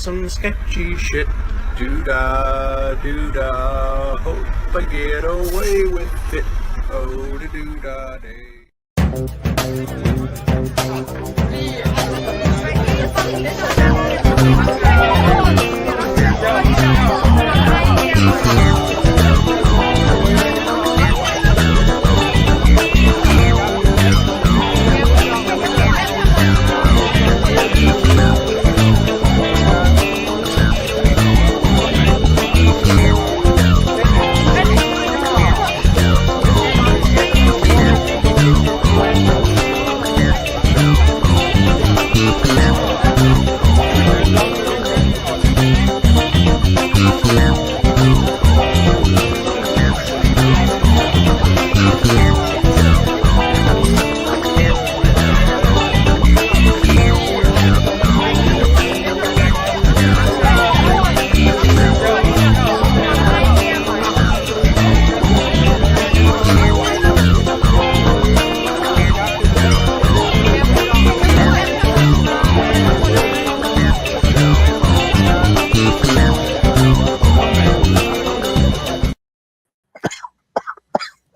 some sketchy shit. Doo-dah, doo-dah, hope I get away with it. Oh, the doo-dah day.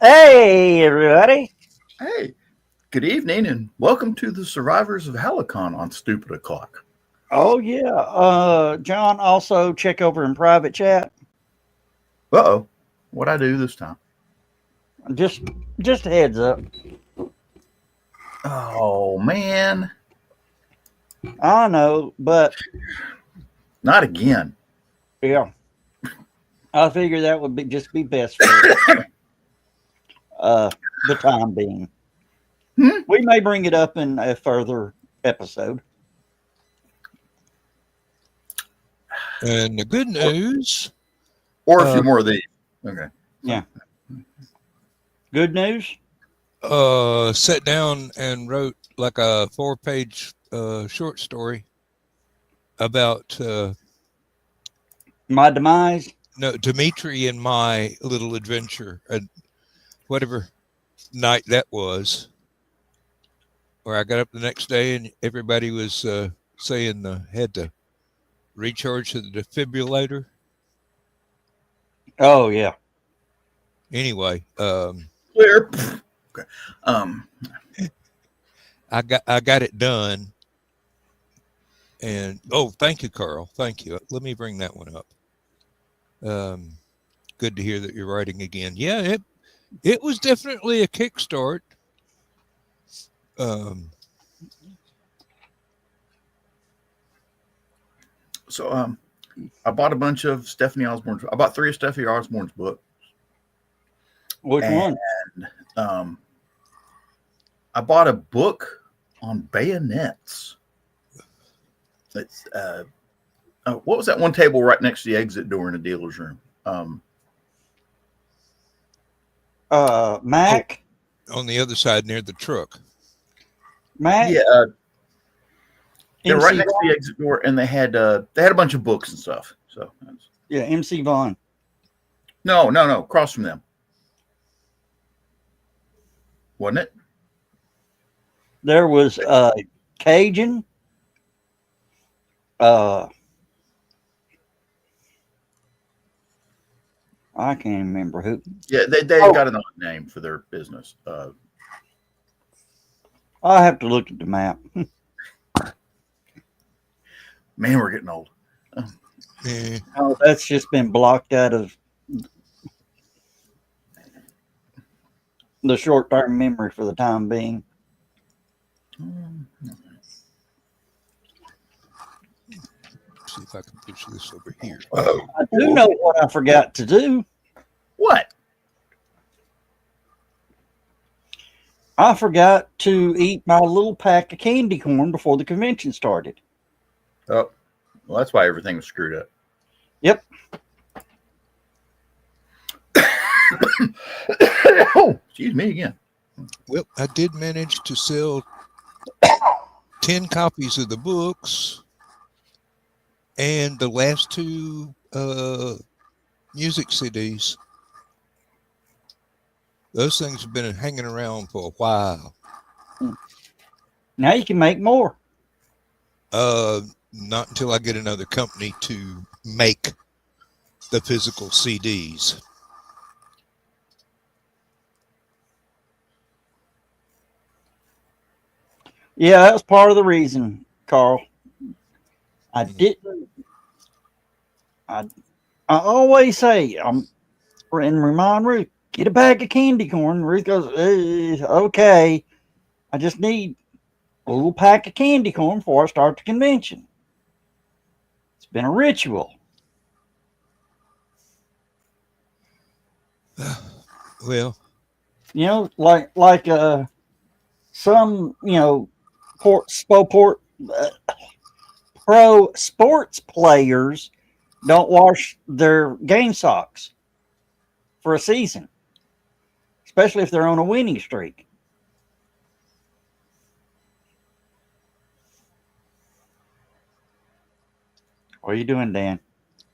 Hey, everybody. Hey, good evening and welcome to the Survivors of HallowCon on Stupid O'Clock. Oh, yeah. John, also check over in private chat. Uh-oh, what'd I do this time? Just a heads up. Oh, man. I know, but Not again. yeah. I figure that would just be best for the time being. We may bring it up in a further episode. And the good news, Or a few more of these. Okay. Yeah. Good news? sat down and wrote like a 4-page short story about My demise? no Dimitri and my little adventure, whatever night that was. Where I got up the next day and everybody was saying had to recharge the defibrillator. Oh, yeah. Anyway, Clear. Okay. I got it done. And thank you, Carl. Thank you. Let me bring that one up. Good to hear that you're writing again. Yeah, it was definitely a kickstart. So I bought a bunch of Stephanie Osborne's. I bought 3 of Stephanie Osborne's books. Which one? I bought a book on bayonets. It's what was that one table right next to the exit door in the dealer's room? Mac? On the other side near the truck. Mac? Yeah, they're right next to the exit door, and they had a bunch of books and stuff. So Yeah, MC Vaughn. no, across from them, wasn't it? There was Cajun. I can't remember who. Yeah, they got an odd name for their business. I'll have to look at the map. Man, we're getting old. Oh, that's just been blocked out of the short-term memory for the time being. See if I can push this over here. I do know what I forgot to do. What? I forgot to eat my little pack of candy corn before the convention started. Oh, well, that's why everything was screwed up. Yep. Oh, excuse me again. Well, I did manage to sell 10 copies of the books and the last 2 music CDs. Those things have been hanging around for a while. Now you can make more. not until I get another company to make the physical CDs. Yeah, that was part of the reason, Carl. I didn't. I always say and remind Ruth, get a bag of candy corn. Ruth goes, okay. I just need a little pack of candy corn before I start the convention. It's been a ritual. Well, You know, like some, you know, pro sports players don't wash their game socks for a season, especially if they're on a winning streak. What are you doing, Dan?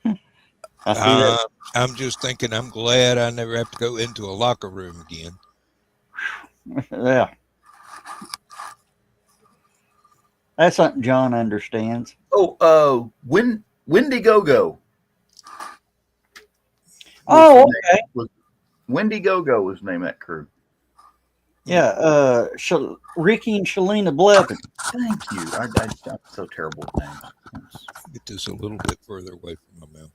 I see that. I'm just thinking I'm glad I never have to go into a locker room again. Yeah. That's something John understands. Oh, Wendigo. Oh, okay. Wendigo was the name of that crew. Yeah, Ricky and Shalina Blevin. Thank you. I'm so terrible with names. Get this a little bit further away from my mouth.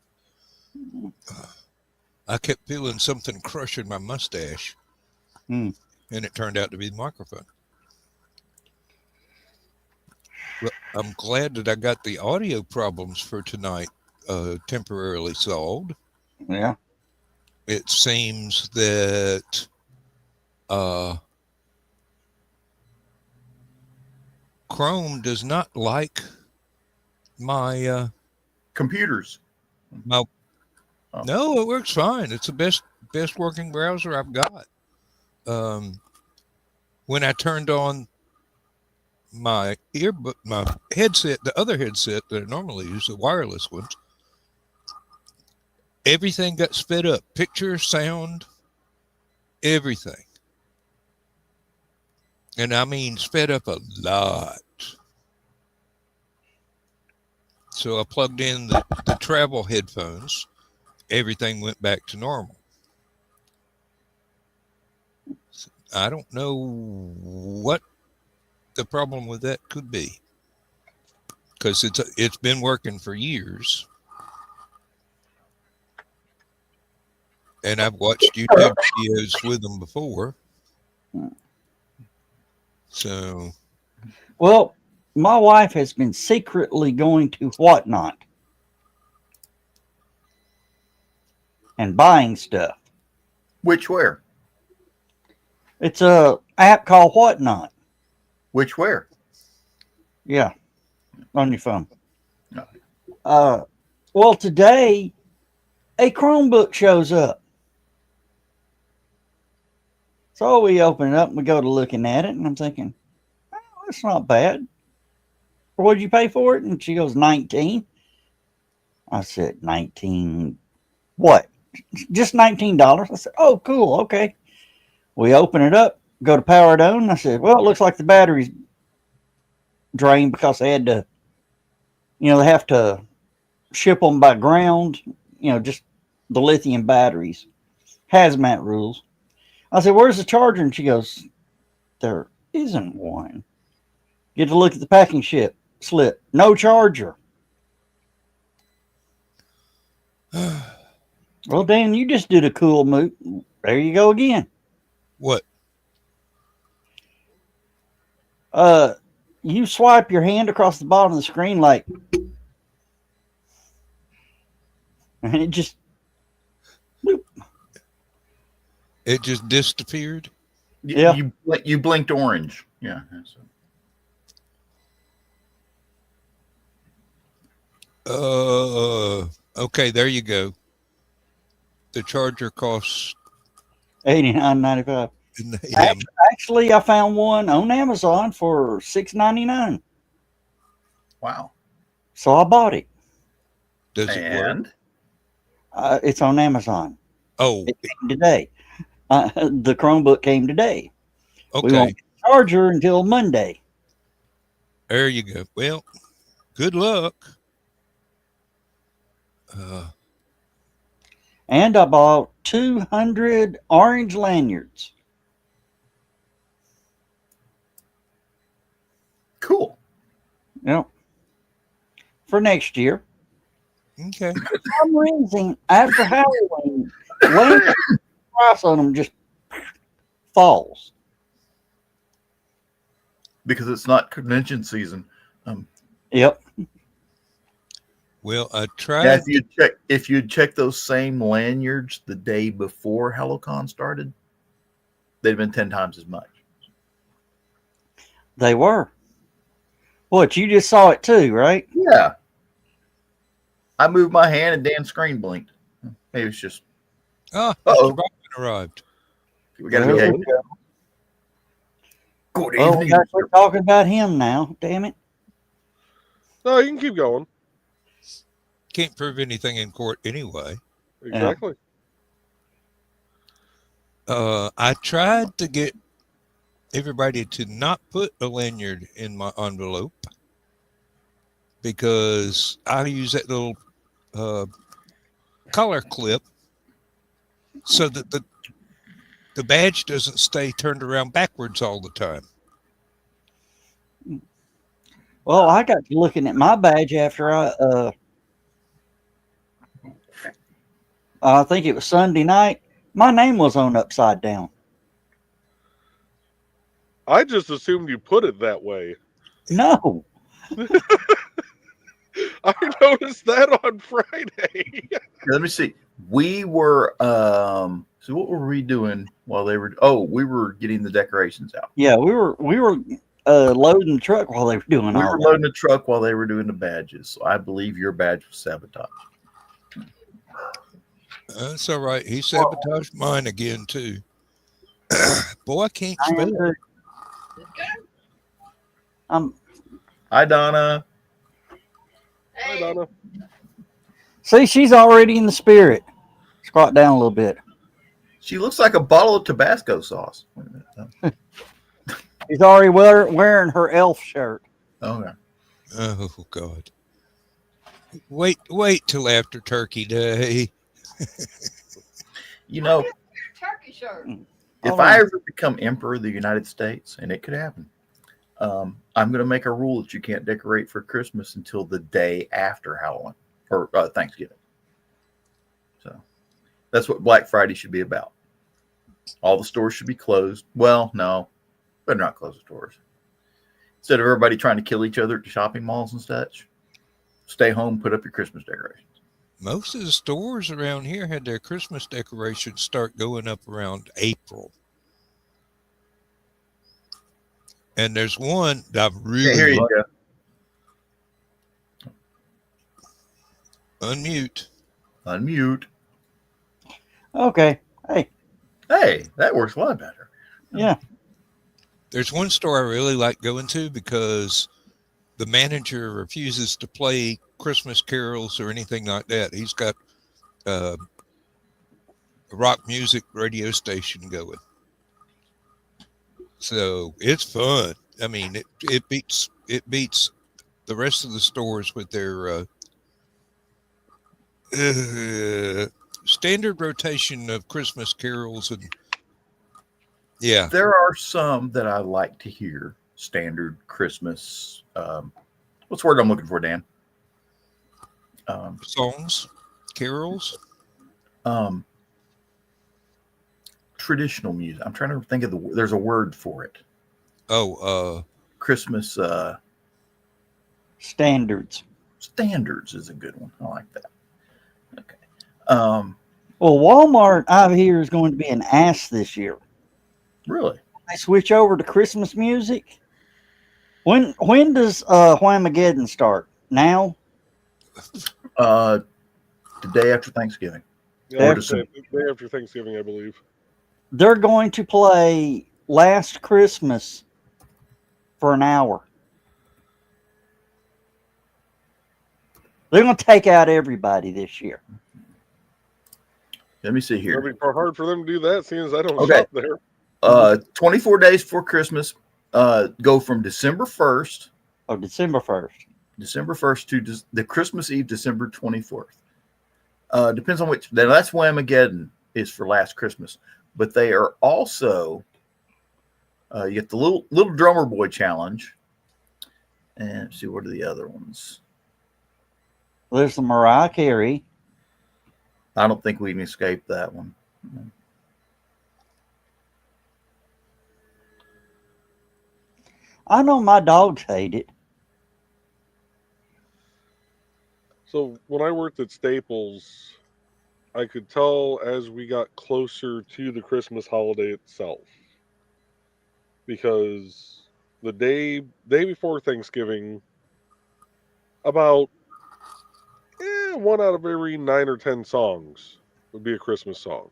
I kept feeling something crushing my mustache, and it turned out to be the microphone. Well, I'm glad that I got the audio problems for tonight temporarily solved. Yeah. It seems that Chrome does not like my computers. No, it works fine. It's the best working browser I've got. When I turned on my headset, the other headset that I normally use, the wireless ones, everything got sped up. Picture, sound, everything. And I mean sped up a lot. So I plugged in the travel headphones. Everything went back to normal. So I don't know what the problem with that could be, because it's been working for years. And I've watched YouTube videos with them before. So, well, my wife has been secretly going to Whatnot and buying stuff. Where? It's a app called Whatnot. Where? Yeah, on your phone. No. Well, today a Chromebook shows up. So we open it up and we go to looking at it, and I'm thinking, oh, that's not bad. What did you pay for it? And she goes, 19. I said, 19 what? Just $19. I said, oh, cool, okay. We open it up, go to power it on. I said, well, it looks like the battery's drained because they had to, they have to ship them by ground, just the lithium batteries, hazmat rules. I said, where's the charger? And she goes, there isn't one. Get to look at the packing slip. No charger. Well, Dan, you just did a cool move. There you go again. What? You swipe your hand across the bottom of the screen and it just bloop. It just disappeared. Yeah. You blinked orange. Yeah. Okay, there you go. The charger costs $89.95. Yeah. Actually, I found one on Amazon for $6.99. Wow. So I bought it. Does it work? It's on Amazon. Oh, it came today. The Chromebook came today. Okay. We won't get the charger until Monday. There you go. Well, good luck. And I bought 200 orange lanyards. Cool. Yep. For next year. Okay. For some reason, after Halloween, lanyard price on them just falls. Because it's not convention season. Yep. Well, I Yeah, tried. if you'd check those same lanyards the day before HallowCon started, they'd have been 10 times as much. They were. What, you just saw it too, right? Yeah. I moved my hand and Dan's screen blinked. Maybe it's just Oh, Uh-oh. Mr. Bachman arrived. we gotta There behave. we go. Good Well, we evening. gotta quit talking about him now. Damn it. No, you can keep going. Can't prove anything in court anyway. Exactly. I tried to get everybody to not put a lanyard in my envelope because I use that little collar clip so that the badge doesn't stay turned around backwards all the time. Well, I got to looking at my badge after I think it was Sunday night. My name was on upside down. I just assumed you put it that way. No. I noticed that on Friday. Let me see. We were so what were we doing while they were we were getting the decorations out. Yeah, we were loading the truck while they were doing We all were that. loading the truck while they were doing the badges. So I believe your badge was sabotaged. That's all right. He sabotaged mine again too. Boy, I can't spell. Hi, Donna. Hi, Donna. See, she's already in the spirit. Squat down a little bit. She looks like a bottle of Tabasco sauce. Wait a minute. She's already wearing her elf shirt. Okay. Oh God. Wait till after Turkey Day. You know, Turkey shirt. if Hold I on. ever become emperor of the United States, and it could happen, I'm going to make a rule that you can't decorate for Christmas until the day after Halloween or Thanksgiving. So that's what Black Friday should be about. All the stores should be closed. Well, no, better not close the stores. Instead of everybody trying to kill each other at the shopping malls and such, stay home, put up your Christmas decorations. Most of the stores around here had their Christmas decorations start going up around April. And there's one that I Yeah, really here you like. go. Unmute. Unmute. Okay. Hey, that works a lot better. Yeah. There's one store I really like going to because the manager refuses to play Christmas carols or anything like that. He's got a rock music radio station going. So it's fun. I mean, it beats the rest of the stores with their standard rotation of Christmas carols and yeah. There are some that I like to hear. Standard Christmas. What's the word I'm looking for, Dan? Songs, carols. Traditional music. I'm trying to think of there's a word for it. Christmas Standards. standards is a good one. I like that. Okay. Well, Walmart out here is going to be an ass this year. Really? They switch over to Christmas music. When does Whamageddon start? Now? The day after Thanksgiving. Yeah, Or the day after Thanksgiving, I believe. They're going to play Last Christmas for an hour. They're going to take out everybody this year. Let me see here. It'll be hard for them to do that, seeing as I don't Okay. shop there. 24 days before Christmas. Go from December 1st Oh, December 1st. December 1st to the Christmas Eve, December 24th. Depends on which. That's Whamageddon is for Last Christmas. But they are also, you get the little drummer boy challenge. And let's see, what are the other ones? There's the Mariah Carey. I don't think we can escape that one. I know my dogs hate it. So when I worked at Staples, I could tell as we got closer to the Christmas holiday itself, because the day before Thanksgiving, about 1 out of every 9 or 10 songs would be a Christmas song.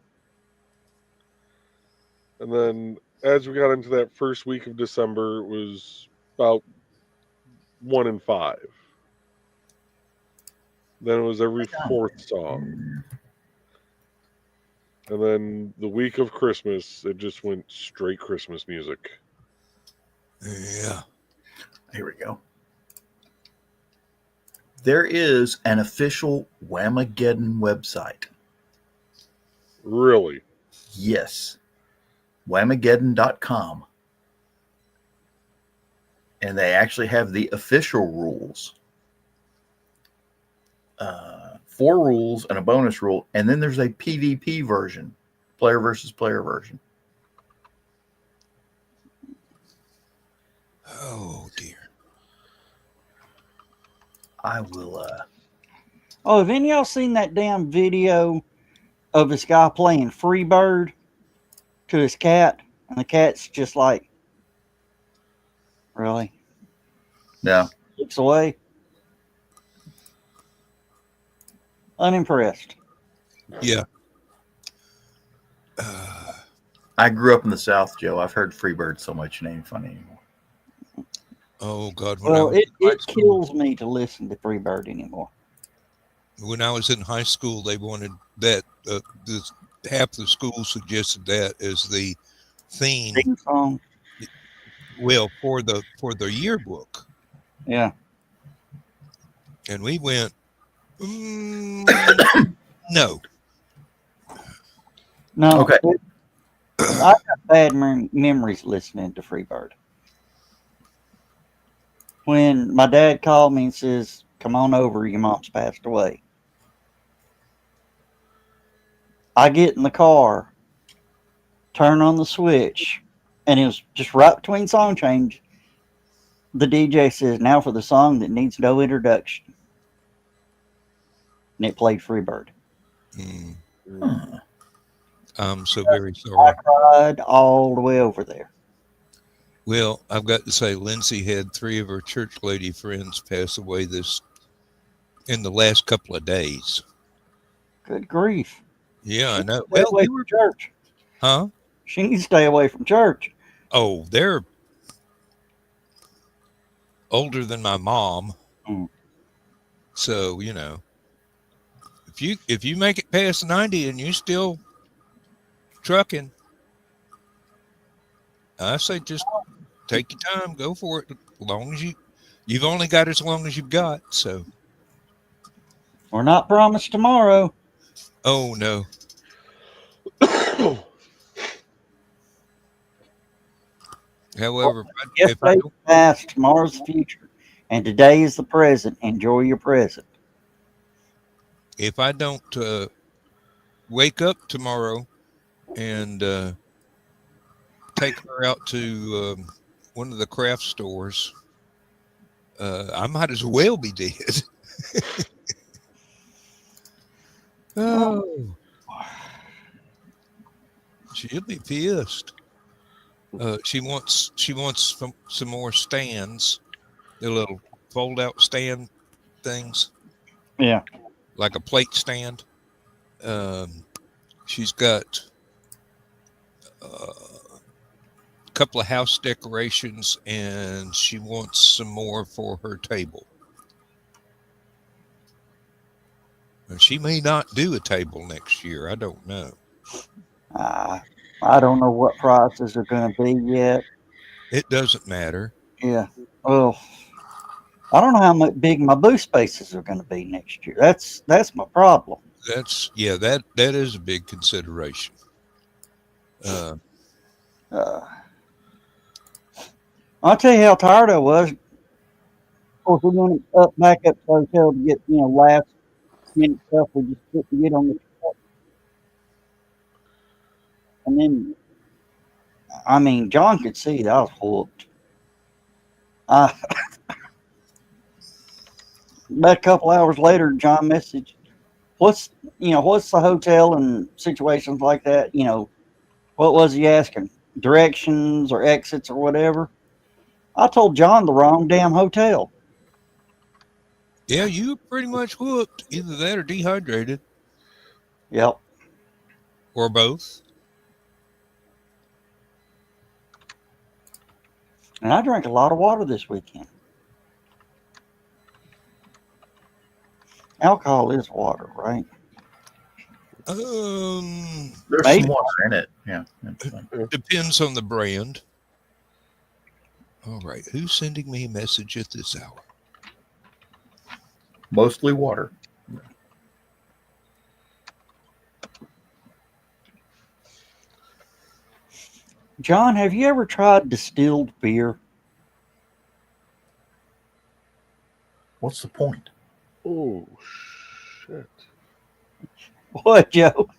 And then as we got into that first week of December, it was about 1 in 5. Then it was every 4th song. And then the week of Christmas, it just went straight Christmas music. Yeah. Here we go. There is an official Whamageddon website. Really? Yes. Whamageddon.com. And they actually have the official rules. 4 rules and a bonus rule. And then there's a PvP version, player versus player version. Oh dear. I will. Oh, have any of y'all seen that damn video of this guy playing Freebird to his cat? And the cat's just like, really? No. Looks away. Unimpressed. Yeah. I grew up in the South, Joe. I've heard Freebird so much, it ain't funny anymore. Oh God. Well, it high school- kills me to listen to Freebird anymore. When I was in high school, they wanted that. Half the school suggested that as the theme. Theme song. Well, for the yearbook, Yeah. and we went. No. No. Okay. I got bad memories listening to Freebird. When my dad called me and says, "Come on over, your mom's passed away." I get in the car, turn on the switch, and it was just right between song change. The DJ says, "Now for the song that needs no introduction." And it played Freebird. Mm, Huh. I'm so very sorry. I cried all the way over there. Well, I've got to say, Lindsay had 3 of her church lady friends pass away in the last couple of days. Good grief. Yeah, I know. Stay Well, away they from were, church. huh? She needs to stay away from church. Oh, they're older than my mom. Mm. So, if you make it past 90 and you still trucking, I say just take your time, go for it. As long as you've only got as long as you've got. So, We're not promised tomorrow. oh no. However, if I Yesterday's don't, the past, tomorrow's the future, and today is the present. Enjoy your present. if I don't wake up tomorrow and take her out to one of the craft stores, I might as well be dead. Oh, she'll be pissed. She wants some more stands, the little fold out stand things, Yeah. like a plate stand. She's got a couple of house decorations, and she wants some more for her table. And she may not do a table next year. I don't know. I don't know what prices are going to be yet. It doesn't matter. Yeah. Well, I don't know how much big my booth spaces are going to be next year. That's my problem. That is a big consideration. Uh, Uh, I'll tell you how tired I was. Of course, we went back up to the hotel to get last minute stuff we just couldn't get on the truck. And then, I mean, John could see that I was hooked. Uh, about a couple hours later, John messaged, "What's what's the hotel and situations like that? What was he asking? Directions or exits or whatever?" I told John the wrong damn hotel. yeah, you were pretty much hooked. Either that or dehydrated, Yep. or both. And I drank a lot of water this weekend. Alcohol is water, right? There's Maybe. some water in it. Yeah. Depends on the brand. All right, who's sending me a message at this hour? Mostly water. John, have you ever tried distilled beer? What's the point? Oh, shit. What, Joe?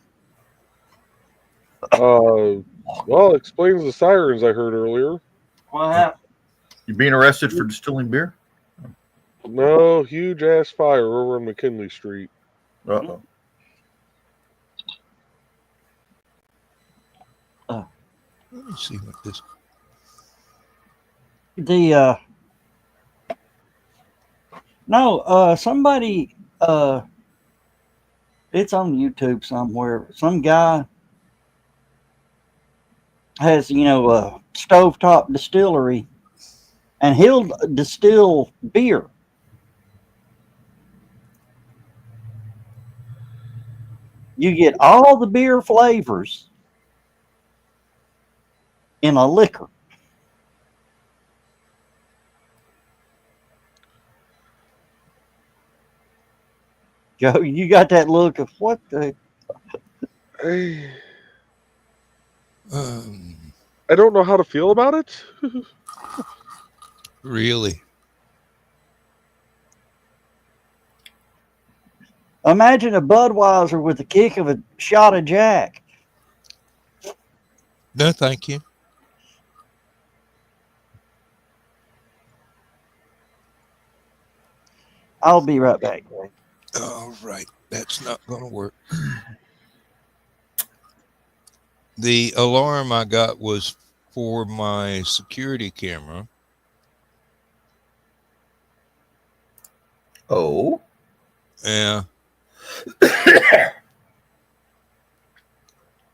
Well, it explains the sirens I heard earlier. What happened? You being arrested for distilling beer? No, huge ass fire over on McKinley Street. Uh-oh. Let me see what this. Somebody it's on YouTube somewhere. Some guy has, a stovetop distillery, and he'll distill beer. You get all the beer flavors in a liquor. Joe, you got that look of what the... I don't know how to feel about it. Really? Imagine a Budweiser with the kick of a shot of Jack. No, thank you. I'll be right back, Greg. All right, that's not going to work. The alarm I got was for my security camera. Oh. Yeah.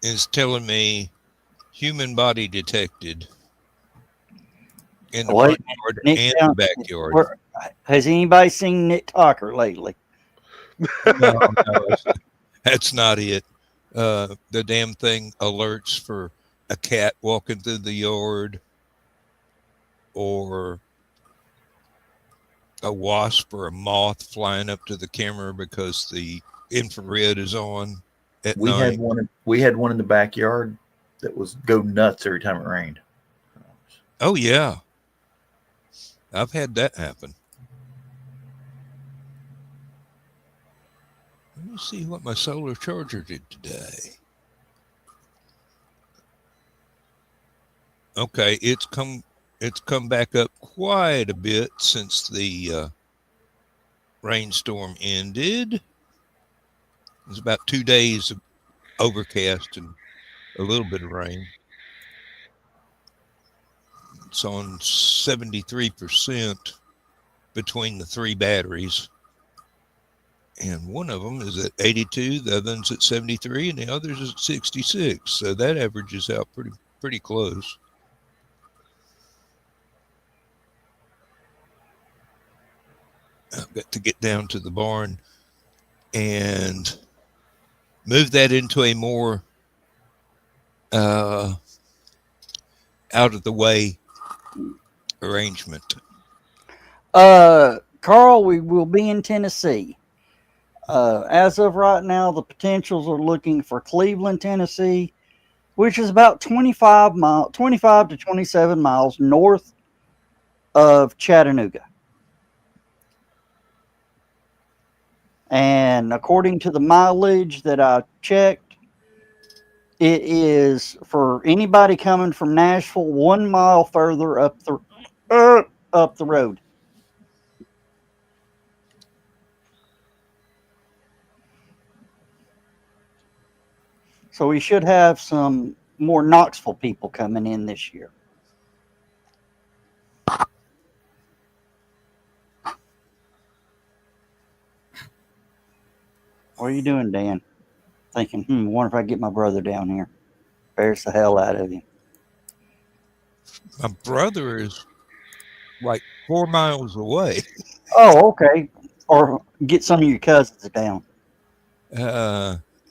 It's telling me human body detected in the front yard and the backyard. Has anybody seen Nick Tucker lately? No, that's not it. The damn thing alerts for a cat walking through the yard, or a wasp or a moth flying up to the camera because the infrared is on at night. We had one in the backyard that was go nuts every time it rained. Oh yeah, I've had that happen. Let me see what my solar charger did today. Okay, it's come back up quite a bit since the rainstorm ended. It was about 2 days of overcast and a little bit of rain. It's on 73% between the three batteries. And one of them is at 82, the other one's at 73, and the other's at 66. So that averages out pretty close. I've got to get down to the barn and move that into a more out of the way arrangement. Carl, we will be in Tennessee. As of right now, the potentials are looking for Cleveland, Tennessee, which is about 25 to 27 miles north of Chattanooga. And according to the mileage that I checked, it is for anybody coming from Nashville 1 mile further up the road. So we should have some more Knoxville people coming in this year. What are you doing, Dan? Thinking, wonder if I get my brother down here. Embarrass the hell out of him. My brother is like 4 miles away. Oh, okay. Or get some of your cousins down.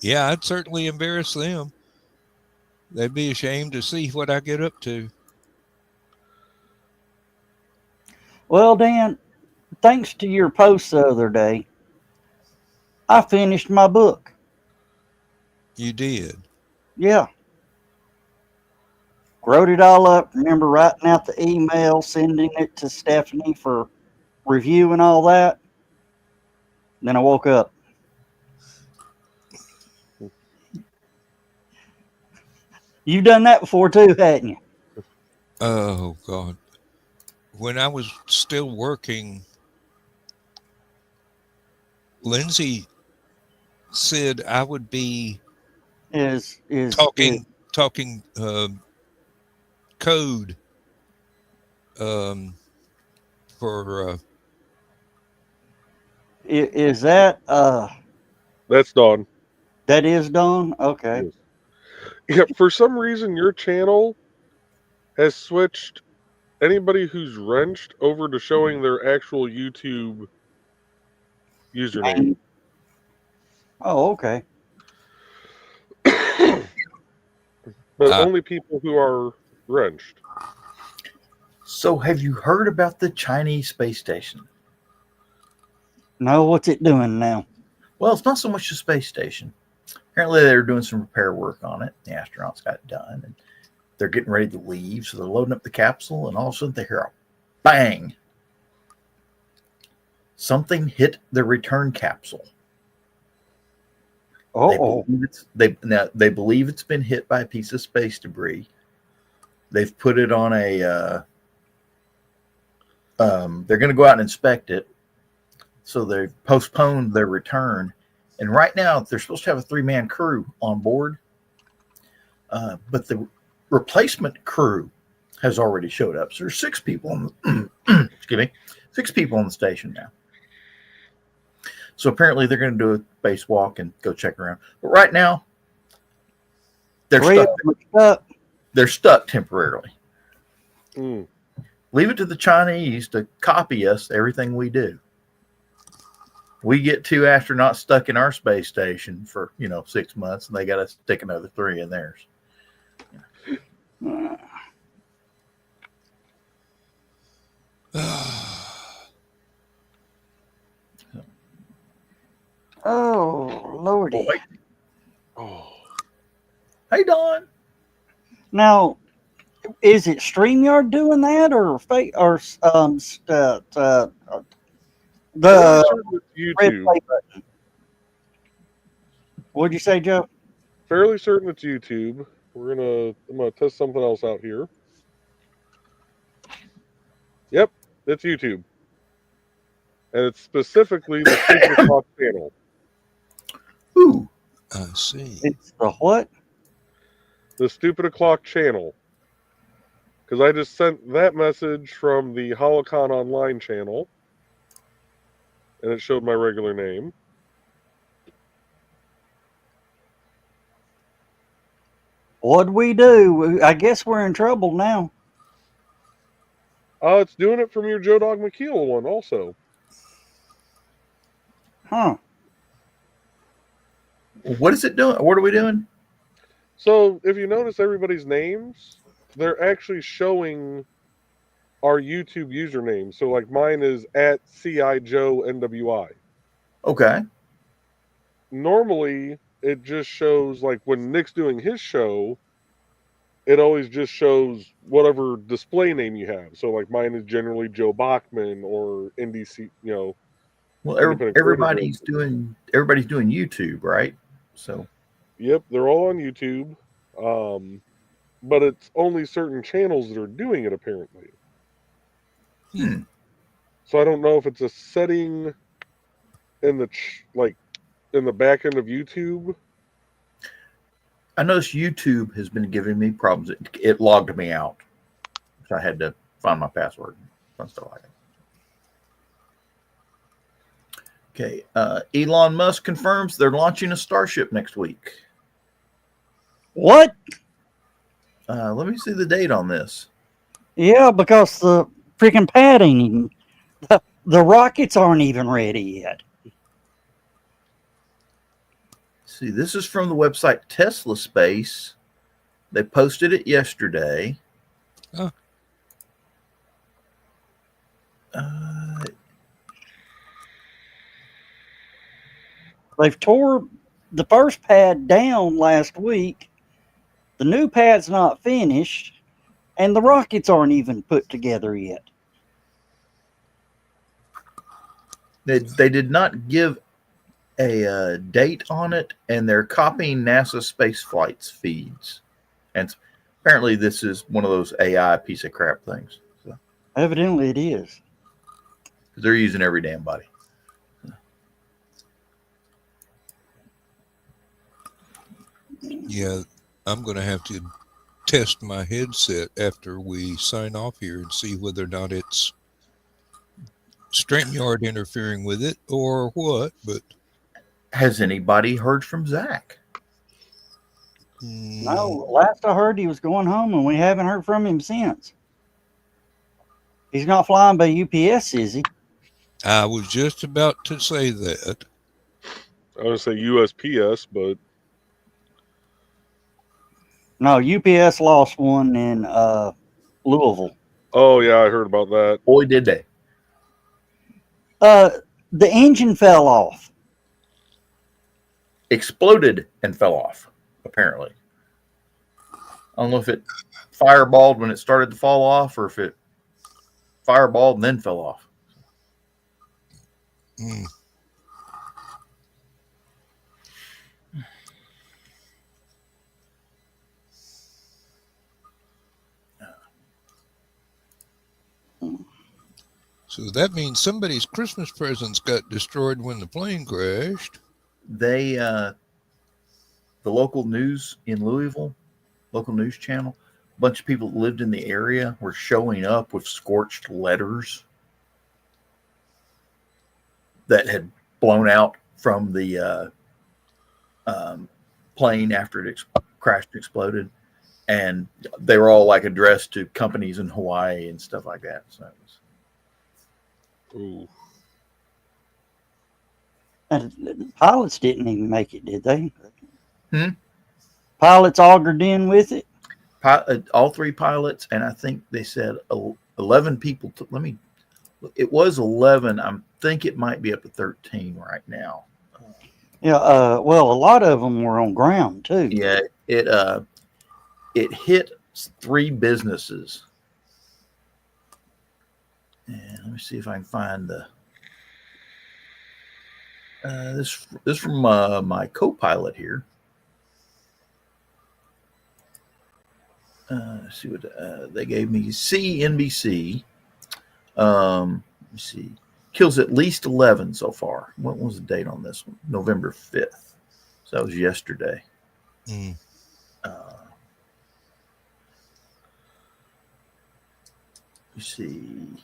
Yeah, I'd certainly embarrass them. They'd be ashamed to see what I get up to. Well, Dan, thanks to your post the other day, I finished my book. You did. Yeah. Wrote it all up. Remember writing out the email, sending it to Stephanie for review and all that. Then I woke up. You've done that before too, hadn't you? Oh, God. When I was still working, Lindsay said I would be talking code for is that That's Dawn. that is Dawn? Okay. Yes. Yeah, for some reason your channel has switched anybody who's wrenched over to showing their actual YouTube username. Oh, okay. But only people who are wrenched. So, have you heard about the Chinese space station? No, what's it doing now? Well, it's not so much the space station. Apparently, they were doing some repair work on it. The astronauts got it done, and they're getting ready to leave. So they're loading up the capsule, and all of a sudden they hear a bang. Something hit the return capsule. Oh, They believe it's been hit by a piece of space debris. They've put it on a. They're going to go out and inspect it. So they've postponed their return. And right now, they're supposed to have a 3-man crew on board. But the replacement crew has already showed up. So there's 6 people on the, excuse me, 6 people on the station now. So apparently they're going to do a base walk and go check around. But right now, they're stuck. They're stuck temporarily. Mm. Leave it to the Chinese to copy us everything we do. We get 2 astronauts stuck in our space station for 6 months, and they got to stick another 3 in theirs. oh, Lordy. Boy. Oh. Hey, Don. Now, is it StreamYard doing that, or the red YouTube. play button? What'd you say, Joe? Fairly certain it's YouTube. I'm gonna test something else out here. Yep, it's YouTube. And it's specifically the Stupid O'Clock channel. Ooh. I see. It's the what? The Stupid O'Clock channel. Because I just sent that message from the HallowCon online channel. And it showed my regular name. What'd we do? I guess we're in trouble now. It's doing it from your Joe Dog McKeel one also. Huh. What is it doing? What are we doing? So if you notice everybody's names, they're actually showing our YouTube username. So like mine is at CIJoeNWI. Okay. Normally it just shows like when Nick's doing his show, it always just shows whatever display name you have. So like mine is generally Joe Bachman or NDC, Well, Independent Creator Group. everybody's doing YouTube, right? So Yep, they're all on YouTube. But it's only certain channels that are doing it apparently. So I don't know if it's a setting in the in the back end of YouTube. I noticed YouTube has been giving me problems. It logged me out, so I had to find my password and stuff like that. Okay, Elon Musk confirms they're launching a Starship next week. What? Let me see the date on this. Yeah, because the freaking padding, the rockets aren't even ready yet. See, this is from the website Tesla Space. They posted it yesterday. Oh. They've tore the first pad down last week. The new pad's not finished, and the rockets aren't even put together yet. They did not give a date on it, and they're copying NASA space flights feeds. And apparently this is one of those AI piece of crap things. So, Evidently it is. they're using every damn body. Yeah, I'm going to have to test my headset after we sign off here and see whether or not it's StreamYard interfering with it or what. But has anybody heard from Zach? No, last I heard he was going home, and we haven't heard from him since. He's not flying by UPS, is he? I was just about to say that. I would say USPS, but No, UPS lost one in Louisville. oh yeah, I heard about that. Boy, did they. The engine fell off. Exploded and fell off, apparently. I don't know if it fireballed when it started to fall off or if it fireballed and then fell off. So that means somebody's Christmas presents got destroyed when the plane crashed. They, the local news in Louisville, local news channel, a bunch of people that lived in the area were showing up with scorched letters that had blown out from the plane after it crashed and exploded. And they were all like addressed to companies in Hawaii and stuff like that. So it was, Ooh. And the pilots didn't even make it, did they? Pilots augured in with it? all three pilots, and I think they said 11 people. It was 11. I think it might be up to 13 right now. Yeah, well, a lot of them were on ground, too. Yeah, it hit 3 businesses. And let me see if I can find the this from my co-pilot here. Let's see what they gave me. CNBC. Let me see. Kills at least 11 so far. What was the date on this one? November 5th. So that was yesterday. You see.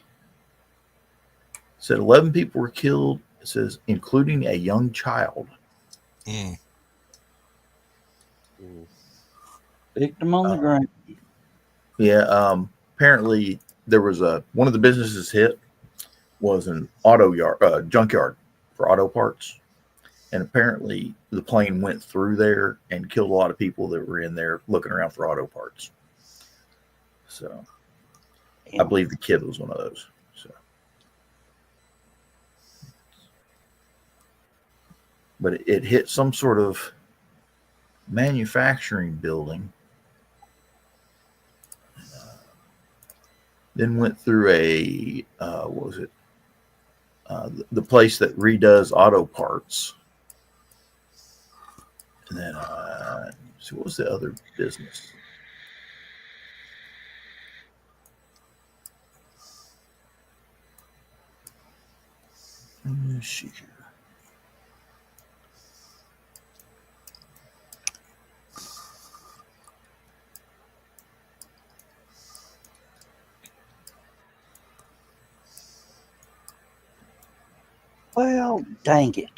It said 11 people were killed. It says, including a young child. Victim on the ground. Yeah. Apparently, there was one of the businesses hit was an auto yard, junkyard for auto parts, and apparently the plane went through there and killed a lot of people that were in there looking around for auto parts. So, I believe the kid was one of those. So, but it hit some sort of manufacturing building. Then went through a what was it? The place that redoes auto parts. And then, so what was the other business? Let me see here. Well, dang it.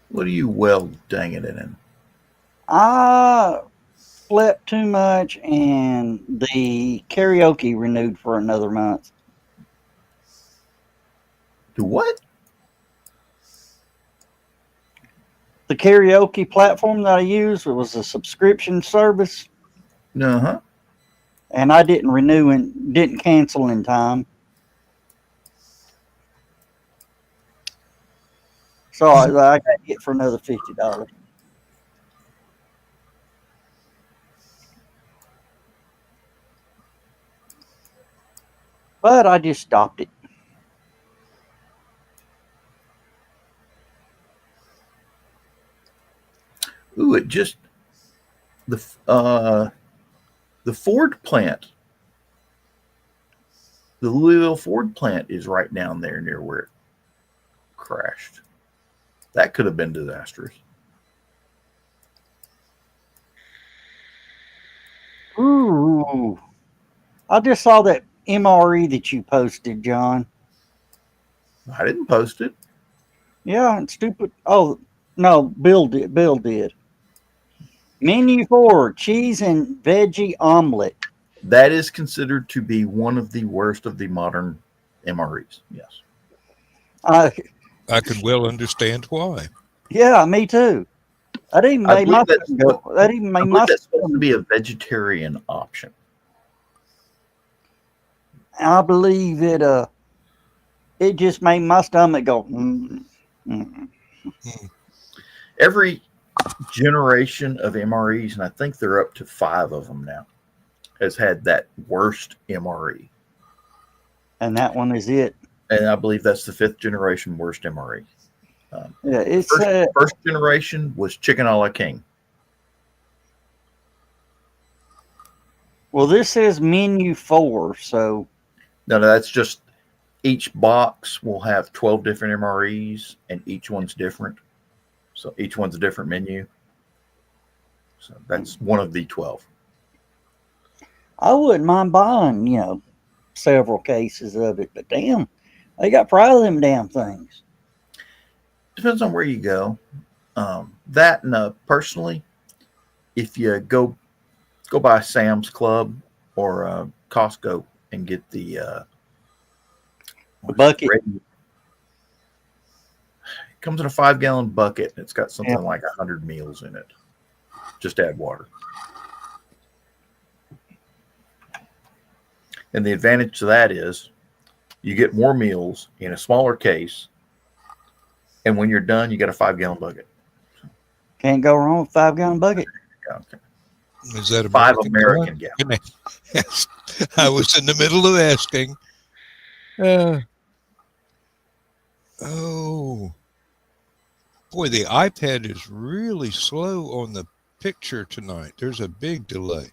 What are you well dang it in? I slept too much and the karaoke renewed for another month. Do what? The karaoke platform that I used was a subscription service, Uh-huh. and I didn't renew and didn't cancel in time. So I got it for another $50. But I just stopped it. Ooh, it just the Ford plant, the Louisville Ford plant is right down there near where it crashed. That could have been disastrous. Ooh. I just saw that MRE that you posted, John. I didn't post it. Yeah, it's stupid. Oh, no, Bill did. Bill did. Menu 4, cheese and veggie omelet. That is considered to be one of the worst of the modern MREs. Yes. I could well understand why. Yeah, me too. That even I made believe my that's stomach go. That even I made believe my that's supposed to stomach. be a vegetarian option. I believe it just made my stomach go. Mm, mm. Every generation of MREs, and I think they're up to 5 of them now, has had that worst MRE. And that one is it. And I believe that's the 5th generation worst MRE. Yeah, it's First generation was chicken a la king. well. This says menu 4, so No, that's just each box will have 12 different MREs, and each one's different. So each one's a different menu. So that's one of the 12. I wouldn't mind buying, several cases of it. But damn, they got pride of them damn things. Depends on where you go. That and personally, if you go by Sam's Club or Costco and get the bucket. It comes in a 5-gallon bucket. It's got something Yeah. like 100 meals in it. Just add water. And the advantage to that is you get more meals in a smaller case. And when you're done, you got a 5-gallon bucket. Can't go wrong with 5-gallon bucket. Okay. Is that 5 American? American gallons. Yes. I was in the middle of asking. Oh. Boy, the iPad is really slow on the picture tonight. There's a big delay.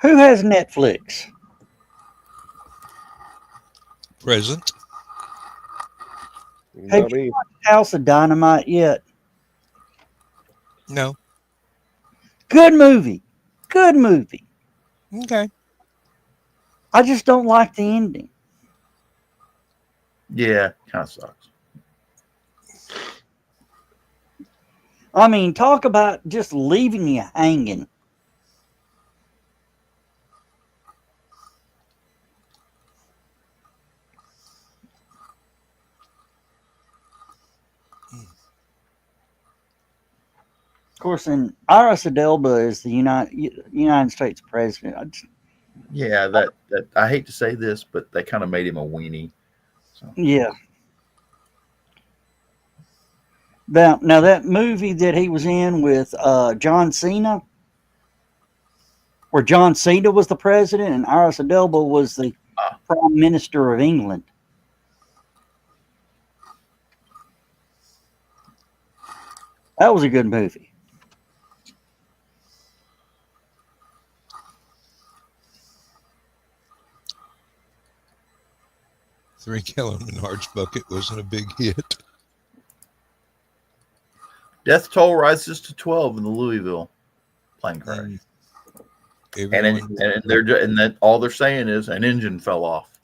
Who has Netflix? Present. Have Not you me. watched House of Dynamite yet? No. Good movie. Good movie. Okay. I just don't like the ending. Yeah, kind of sucks. I mean, talk about just leaving you hanging. Of course, and Iris Adelba is the United States president. Yeah, that I hate to say this, but they kind of made him a weenie. So. Yeah. Now that movie that he was in with John Cena, where John Cena was the president and Iris Adelba was the Prime Minister of England. That was a good movie. $3 large bucket wasn't a big hit. Death toll rises to 12 in the Louisville plane crash. And that all they're saying is an engine fell off.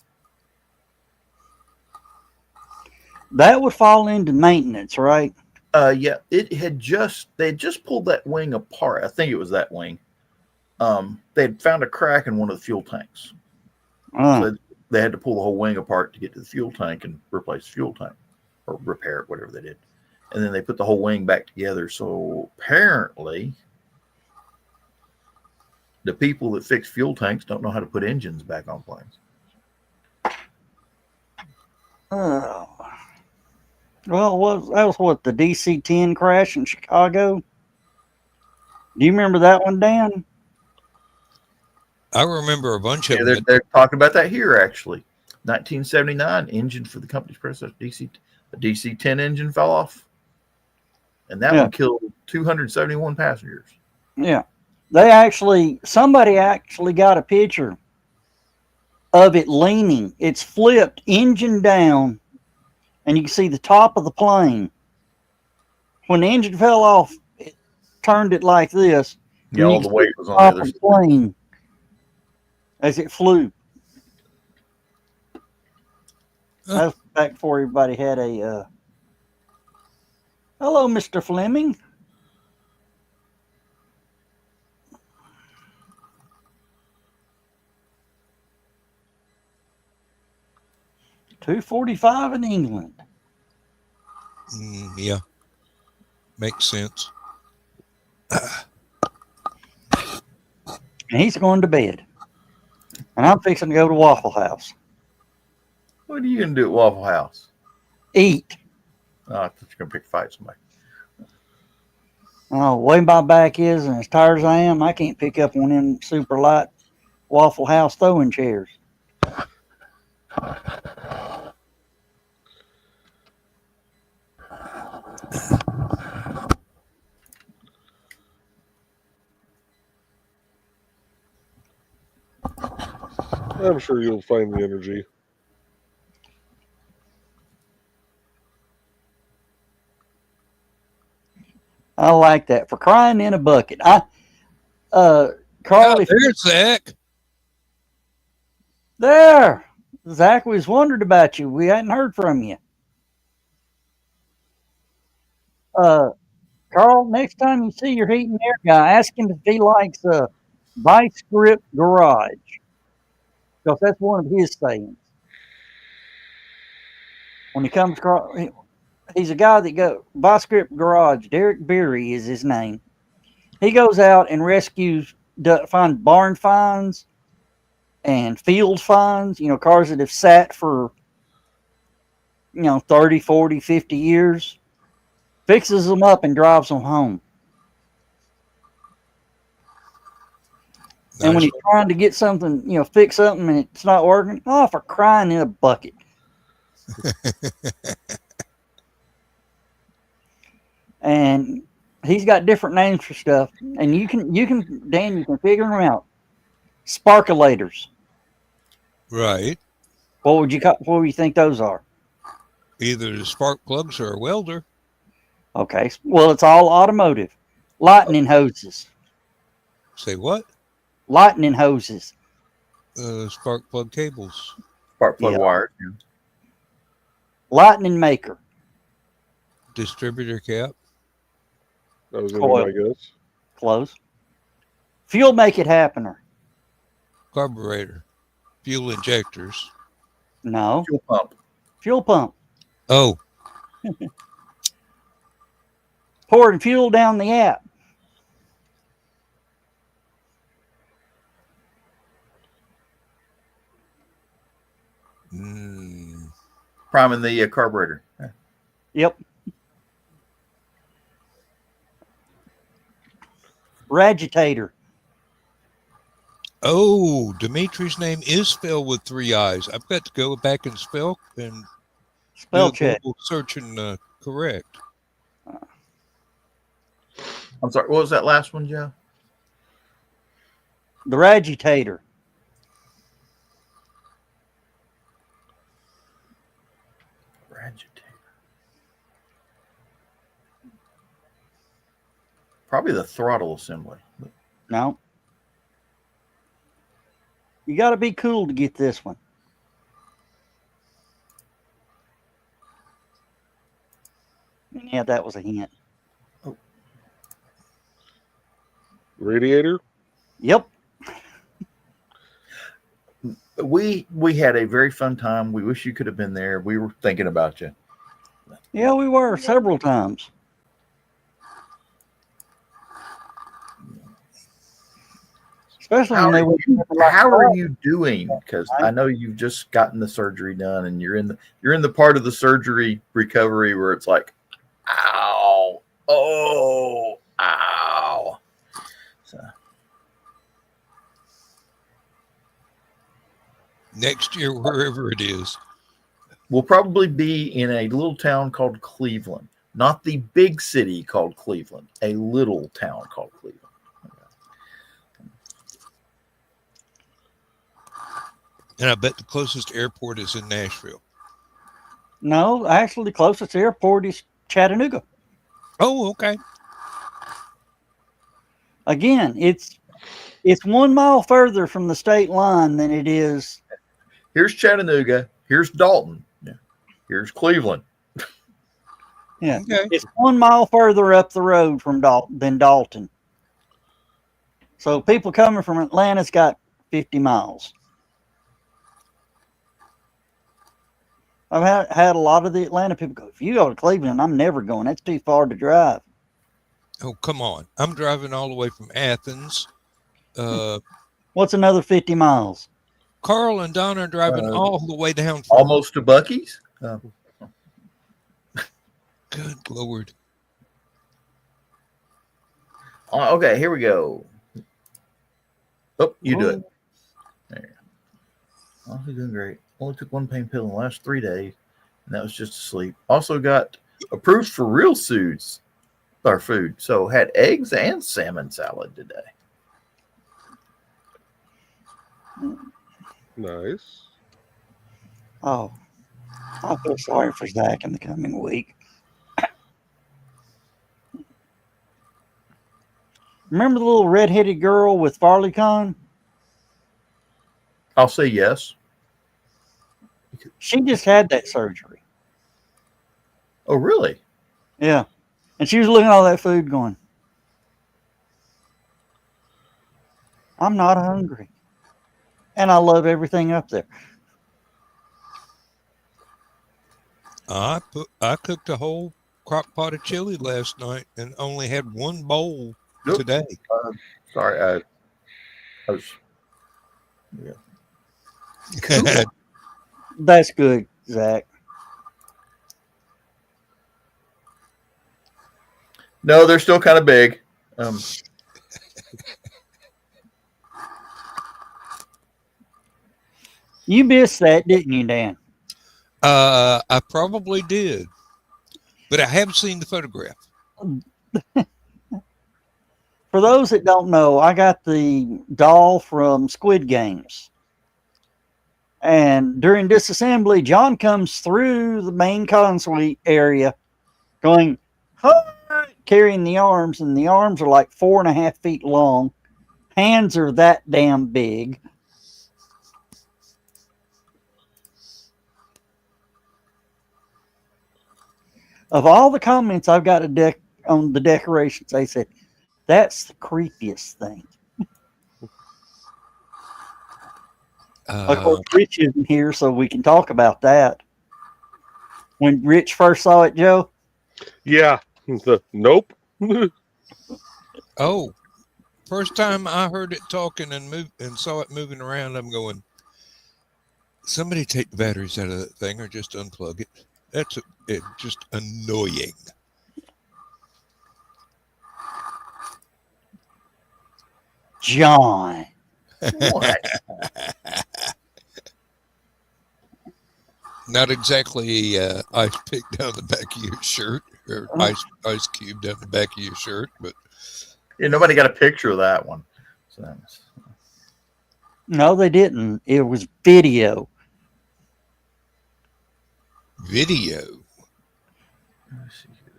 That would fall into maintenance, right? Yeah, they had just pulled that wing apart. I think it was that wing. They had found a crack in one of the fuel tanks. So they had to pull the whole wing apart to get to the fuel tank and replace the fuel tank or repair it, whatever they did. And then they put the whole wing back together. So apparently the people that fix fuel tanks don't know how to put engines back on planes. Oh. Well, that was what, the DC-10 crash in Chicago? Do you remember that one, Dan? I remember a bunch of them. They're talking about that here, actually. 1979, engine for the company's predecessor, the DC-10 engine fell off. And that one killed 271 passengers. Yeah. Somebody actually got a picture of it leaning. It's flipped engine down, and you can see the top of the plane. When the engine fell off, it turned it like this. Yeah, all the weight was on the other side. Plane as it flew. That was back before everybody had a hello, Mr. Fleming. $245 in England. Yeah, makes sense. And he's going to bed. And I'm fixing to go to Waffle House. What are you going to do at Waffle House? Eat. Oh, I thought you were going to pick a fight with somebody. Oh, the way my back is and as tired as I am, I can't pick up one of them super light Waffle House throwing chairs. I'm sure you'll find the energy. I like that. For crying in a bucket. Carl, there's Zach. There. Zach, we was wondering about you. We hadn't heard from you. Carl, next time you see your heat and air guy, ask him if he likes Vice Grip Garage. Because that's one of his sayings. When he comes across, he's a guy that goes, Vice Grip Garage, Derek Beery is his name. He goes out and rescues, find barn finds and field finds, cars that have sat for, 30, 40, 50 years. Fixes them up and drives them home. Nice. And when he's trying to get something, fix something and it's not working, for crying in a bucket. And he's got different names for stuff. And you can Dan, you can figure them out. Sparkulators. Right. What would you think those are? Either the spark plugs or a welder. Okay. Well, it's all automotive. Lightning hoses. Say what? Lightning hoses. Spark plug cables. Spark plug wires. Yeah. Lightning maker. Distributor cap. That was my guess. Close. Fuel make it happener. Carburetor. Fuel injectors. No. Fuel pump. Fuel pump. Oh. Pouring fuel down the app. priming the carburetor. Yeah. Yep. Ragitator. Oh, Dimitri's name is spelled with 3 I's. I've got to go back and spell and Spell do a check. Google search and correct. I'm sorry. What was that last one, Joe? The Ragitator. Ragitator. Probably the throttle assembly. No. You got to be cool to get this one. Yeah, that was a hint. Radiator? Yep. We had a very fun time. We wish you could have been there. We were thinking about you. Yeah, we were several times. Especially How when they are were How are you doing? Because I know you've just gotten the surgery done, and you're in the part of the surgery recovery where it's like, ow, oh, ow. So Next year, wherever it is. we'll probably be in a little town called Cleveland, not the big city called Cleveland, a little town called Cleveland. And I bet the closest airport is in Nashville. No, actually, the closest airport is Chattanooga. Oh, okay. Again, it's 1 mile further from the state line than it is. Here's Chattanooga. Here's Dalton. Yeah. Here's Cleveland. Yeah, Okay. it's 1 mile further up the road from than Dalton. So people coming from Atlanta's got 50 miles. I've had a lot of the Atlanta people go, if you go to Cleveland, I'm never going. That's too far to drive. Oh, come on. I'm driving all the way from Athens. What's another 50 miles? Carl and Donna are driving all the way down. Almost to Buc-ee's. Good Lord. Okay, here we go. Oh, you do it. There you go. Oh, you're doing great. Only took 1 pain pill in the last 3 days, and that was just to sleep. Also got approved for real foods, or food. So had eggs and salmon salad today. Nice. Oh, I feel sorry for Zach in the coming week. Remember the little red-headed girl with FarleyCon? I'll say yes. She just had that surgery. Oh, really? Yeah. And she was looking at all that food going, I'm not hungry. And I love everything up there. I cooked a whole crock pot of chili last night and only had 1 bowl Nope. today. Sorry, I was. Yeah. That's good, Zach. No, they're still kind of big. You missed that, didn't you, Dan? I probably did, but I have seen the photograph. For those that don't know, I got the doll from Squid Games. And during disassembly, John comes through the main consuite area going, "Hi," carrying the arms, and the arms are like 4.5 feet long. Hands are that damn big. Of all the comments I've got on the decorations, they said, that's the creepiest thing. Of course, Rich isn't here, so we can talk about that. When Rich first saw it, Joe? Yeah. Nope. Oh, first time I heard it talking and saw it moving around, I'm going, Somebody take the batteries out of that thing or just unplug it. That's just annoying. John. What? Not exactly ice pick down the back of your shirt or ice cube down the back of your shirt, but Yeah, nobody got a picture of that one. So, No, they didn't. It was video. video. let's see here.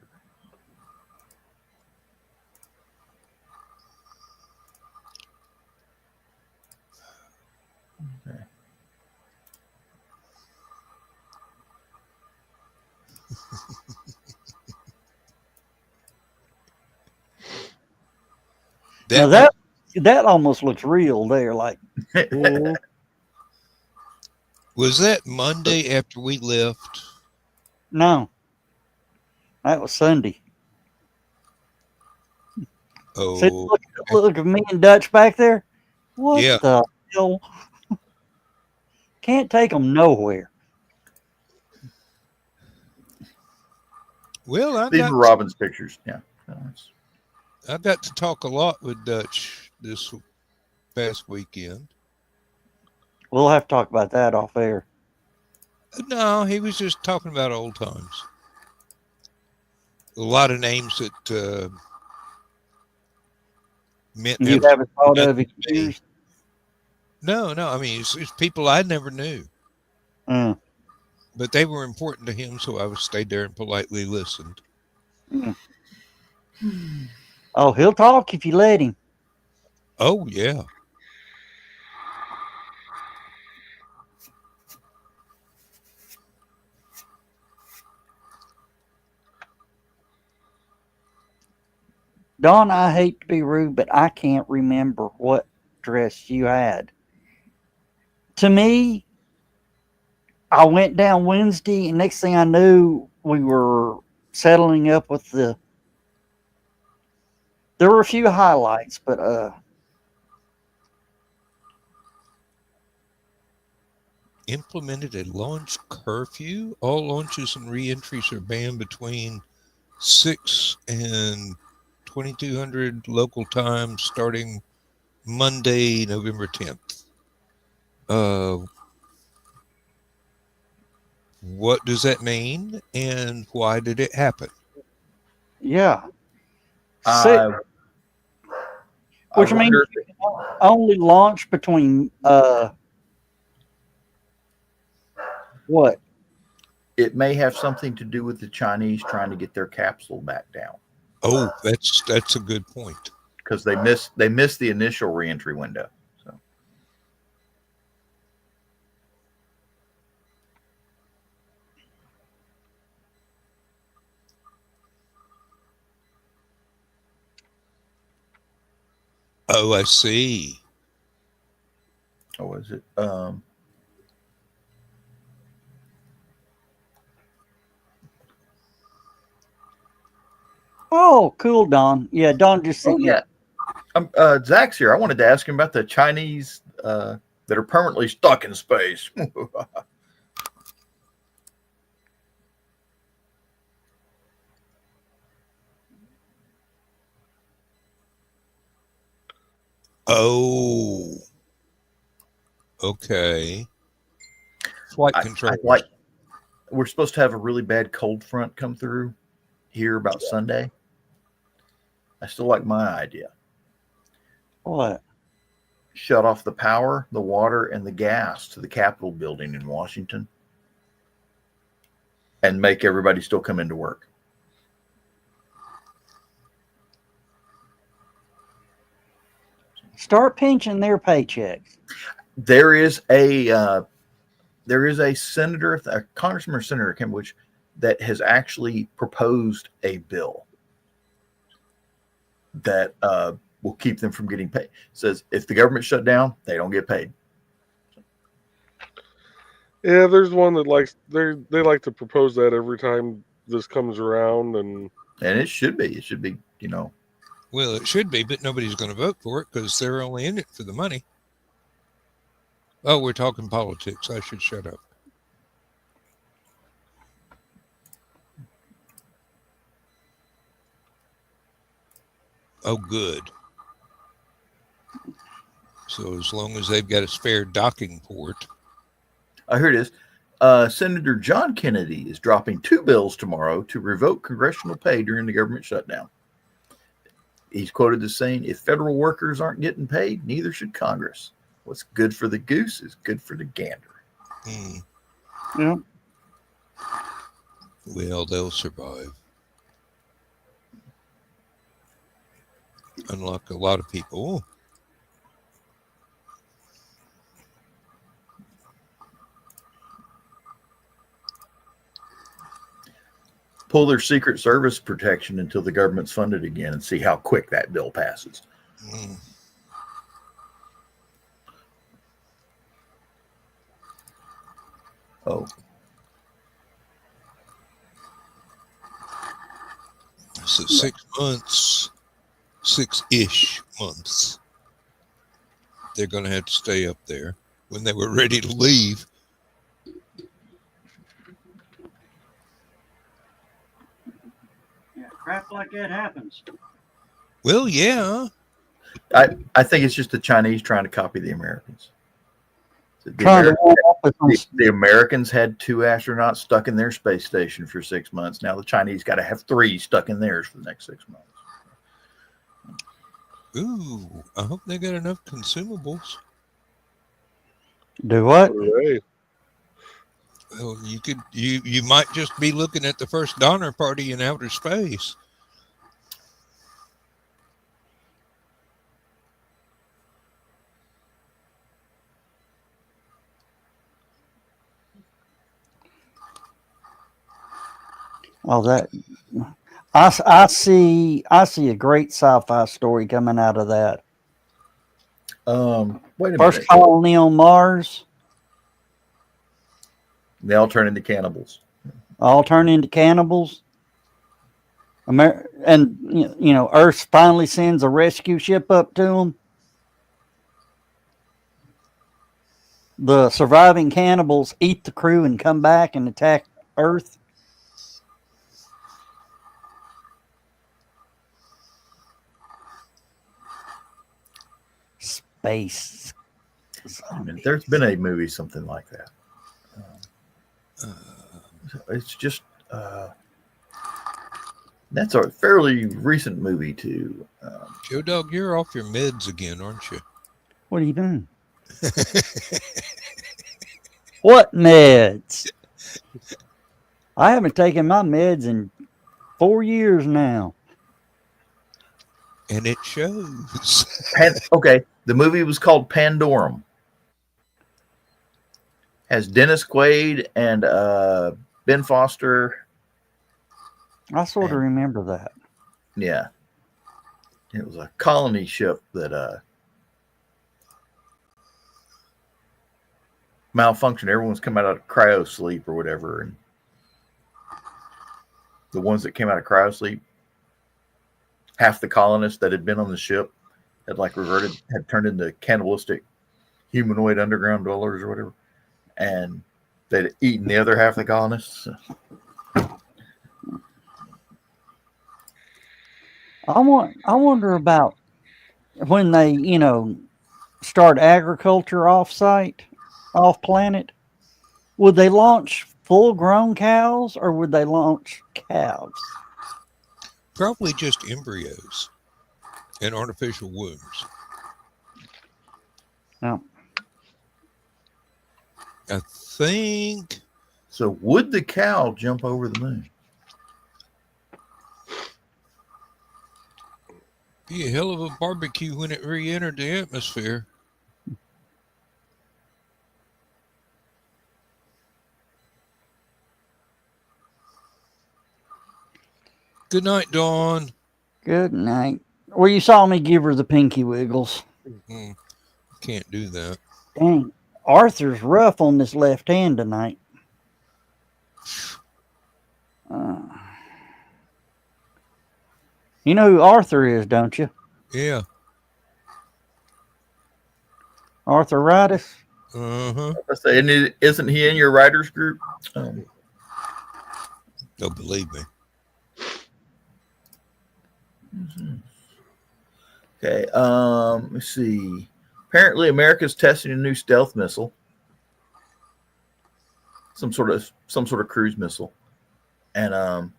Okay. Now that almost looks real there. Like, oh, Was that Monday after we left? no, that was Sunday. Oh, See, look at me and Dutch back there. What Yeah. the hell? Can't take them nowhere. well, These were Robin's pictures. Yeah. I got to talk a lot with Dutch this past weekend. We'll have to talk about that off air. No, he was just talking about old times. A lot of names that meant You haven't thought of it years? No. I mean, it's people I never knew, Mm. but they were important to him, so I stayed there and politely listened. Mm. Oh, he'll talk if you let him. Oh yeah. Don, I hate to be rude, but I can't remember what dress you had. To me, I went down Wednesday, and next thing I knew, we were settling up with the. There were a few highlights, but Implemented a launch curfew. All launches and re-entries are banned between 6 and 2200 local time starting Monday, November 10th. What does that mean, and why did it happen? yeah. I Which means wonder- you can only launch between what? it may have something to do with the Chinese trying to get their capsule back down Oh, that's a good point. because they missed the initial reentry window. So Oh, I see. what was it? Oh, cool, Don. Yeah, Don just sent Oh yeah. Zach's here. I wanted to ask him about the Chinese that are permanently stuck in space. Oh, okay. Flight control. We're supposed to have a really bad cold front come through here about Sunday. I still like my idea. what? Shut off the power, the water, and the gas to the Capitol building in Washington and make everybody still come into work. Start pinching their paychecks. There is a senator, a congressman or senator, I can't remember which, that has actually proposed a bill that will keep them from getting paid. It says if the government shut down, they don't get paid. Yeah, there's one that they like to propose that every time this comes around, and it should be. It should be, Well, it should be, but nobody's going to vote for it because they're only in it for the money. Oh, we're talking politics. I should shut up. Oh, good. So as long as they've got a spare docking port. Here it is. Senator John Kennedy is dropping 2 bills tomorrow to revoke congressional pay during the government shutdown. He's quoted as saying, if federal workers aren't getting paid, neither should Congress. What's good for the goose is good for the gander. Yeah. Well, they'll survive. Unlike a lot of people. Pull their Secret Service protection until the government's funded again and see how quick that bill passes. Oh. So 6 months, 6-ish months, they're going to have to stay up there. When they were ready to leave, Yeah, crap like that happens. well, yeah. I think it's just the Chinese trying to copy the Americans. The Americans had 2 astronauts stuck in their space station for 6 months. Now the Chinese got to have 3 stuck in theirs for the next 6 months. Ooh, I hope they got enough consumables. Do what? Hooray. Well, you might just be looking at the first Donner Party in outer space. Oh, that I see a great sci-fi story coming out of that. Wait a First minute. colony on Mars, They all turn into cannibals. all turn into cannibals. And you know, Earth finally sends a rescue ship up to them. The surviving cannibals eat the crew and come back and attack Earth. Space. There's been a movie something like that. It's just that's a fairly recent movie too. Joe Dog, you're off your meds again, aren't you? What are you doing? What meds? I haven't taken my meds in 4 years now. And it shows. Okay, the movie was called Pandorum. Has Dennis Quaid and Ben Foster. I sort of remember that. Yeah, it was a colony ship that malfunctioned. Everyone's come out of cryo sleep or whatever, and the ones that came out of cryo sleep, half the colonists that had been on the ship had had turned into cannibalistic humanoid underground dwellers or whatever, and they'd eaten the other half of the colonists. I wonder about when they, start agriculture off-site, off-planet. Would they launch full-grown cows or would they launch calves? Probably just embryos and artificial wombs. No. I think. So would the cow jump over the moon? Be a hell of a barbecue when it re-entered the atmosphere. Good night, Dawn. Good night. Well, you saw me give her the pinky wiggles. Can't do that. Dang. Arthur's rough on this left hand tonight. You know who Arthur is, don't you? Yeah. Arthritis. Uh-huh. I say, isn't he in your writers group? Don't believe me. Okay. Let's see. Apparently, America's testing a new stealth missile, some sort of cruise missile, and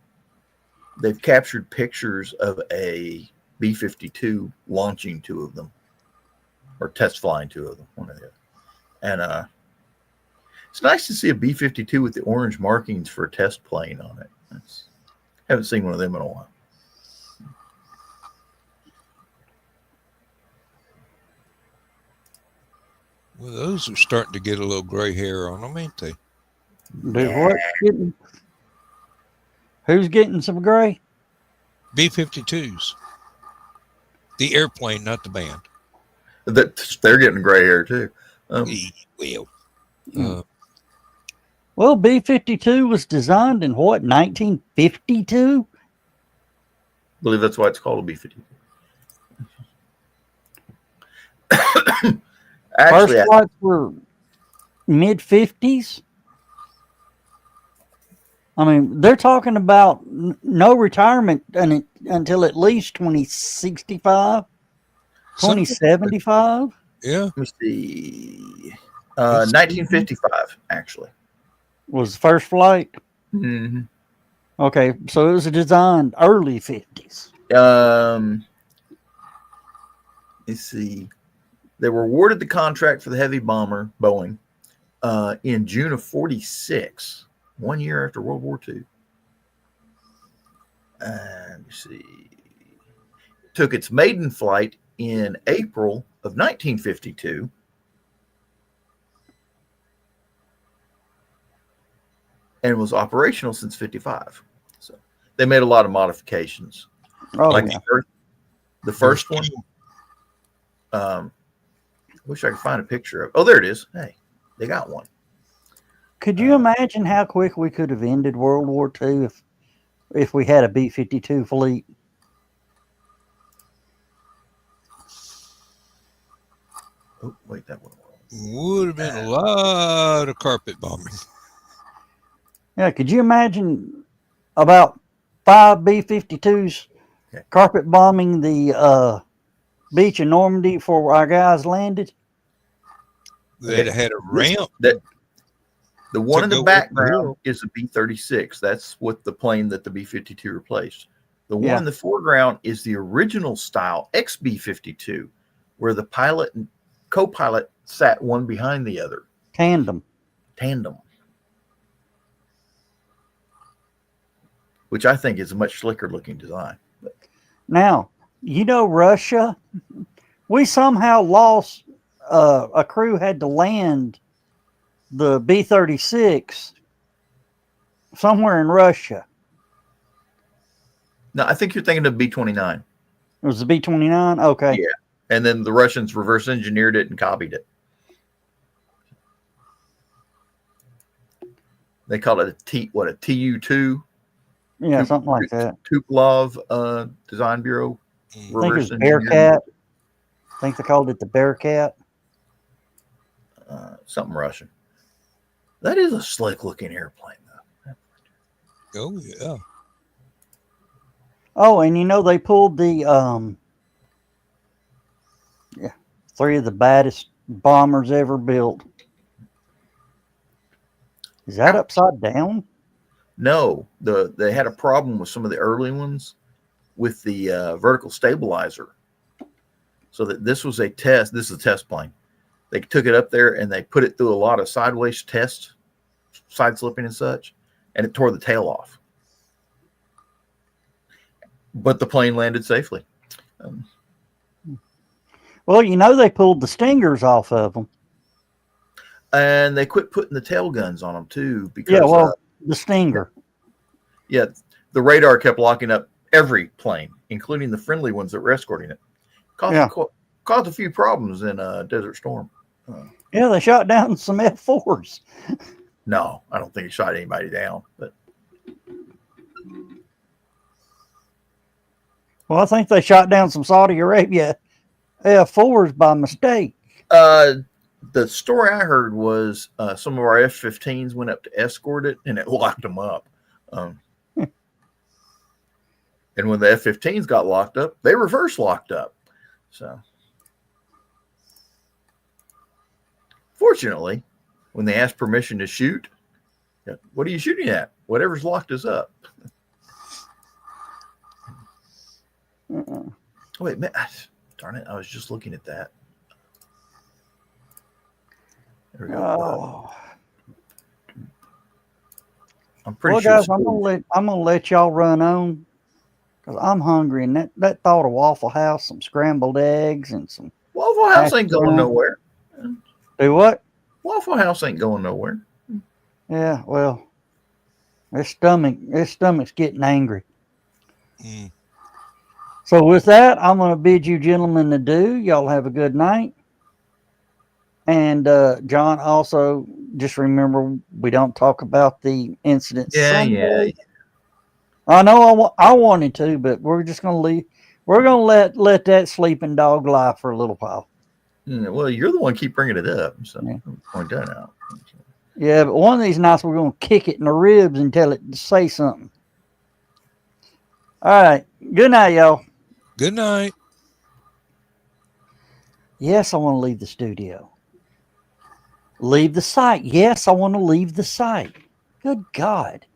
they've captured pictures of a B-52 launching two of them, or test flying two of them, one or the other. And it's nice to see a B-52 with the orange markings for a test plane on it. Haven't seen one of them in a while. Well, those are starting to get a little gray hair on them, ain't they? What? Who's getting some gray? B-52s. The airplane, not the band. They're getting gray hair too. Well, B-52 was designed in what, 1952? I believe that's why it's called a B-52. Actually, First flights were mid-50s. I mean, they're talking about no retirement until at least 2065, 2075. Yeah. Let me see. 1955, actually. Was the first flight? Mm-hmm. Okay, so it was designed early 50s. Let's see. They were awarded the contract for the heavy bomber, Boeing, in June of 46, 1 year after World War II. Let me see. Took its maiden flight in April of 1952. And was operational since 55. So they made a lot of modifications. Oh, like yeah. the first one. I wish I could find a picture of. Oh, there it is. Hey, they got one. Could you imagine how quick we could have ended World War II if we had a B-52 fleet? Oh, wait, that one. Would have been a lot of carpet bombing. Yeah, could you imagine about 5 B-52s carpet bombing the beach in Normandy before our guys landed? They'd had a ramp. The one in the background is a B-36. That's what the plane that the B-52 replaced. The one in the foreground is the original style XB-52, where the pilot and co-pilot sat one behind the other. Tandem. Which I think is a much slicker looking design. Now, you know, Russia, we somehow lost, a crew had to land the B-36 somewhere in Russia. No, I think you're thinking of B-29. It was the B-29? Okay. Yeah. And then the Russians reverse engineered it and copied it. They call it a TU-2. Yeah, something like that. Tupolev Design Bureau. I think it was Bearcat. I think they called it the Bearcat. Something Russian. That is a slick looking airplane, though. Oh, yeah. Oh, and you know, they pulled the 3 of the baddest bombers ever built. Is that upside down? No, they had a problem with some of the early ones with the vertical stabilizer. So that this was a test. This is a test plane. They took it up there and they put it through a lot of sideways tests, side slipping and such, and it tore the tail off. But the plane landed safely. Well, you know, they pulled the stingers off of them. And they quit putting the tail guns on them too, because the Stinger. Yeah, the radar kept locking up every plane, including the friendly ones that were escorting it. Caused a few problems in Desert Storm. Yeah, they shot down some F-4s. No, I don't think it shot anybody down. But well, I think they shot down some Saudi Arabia F-4s by mistake. The story I heard was some of our F-15s went up to escort it, and it locked them up. And when the F-15s got locked up, they reverse locked up. So, fortunately, when they asked permission to shoot, what are you shooting at? Whatever's locked us up. Wait, man, darn it! I was just looking at that. There we go. Oh. I'm pretty Well, sure. guys, I'm gonna let y'all run on because I'm hungry, and that thought of Waffle House, some scrambled eggs, and some Waffle House ain't going nowhere. do what? Waffle House ain't going nowhere. Yeah, well, his stomach's getting angry. Mm. So with that, I'm gonna bid you gentlemen adieu. Y'all have a good night. And John, also just remember we don't talk about the incident. Yeah. I know I wanted to, but we're just gonna leave. We're gonna let that sleeping dog lie for a little while. Yeah, well, you're the one keep bringing it up, so Yeah. point that out. Yeah, but one of these nights we're gonna kick it in the ribs and tell it to say something. All right. Good night, y'all. Good night. Yes, I want to leave the studio. Leave the site. Yes, I want to leave the site. Good God.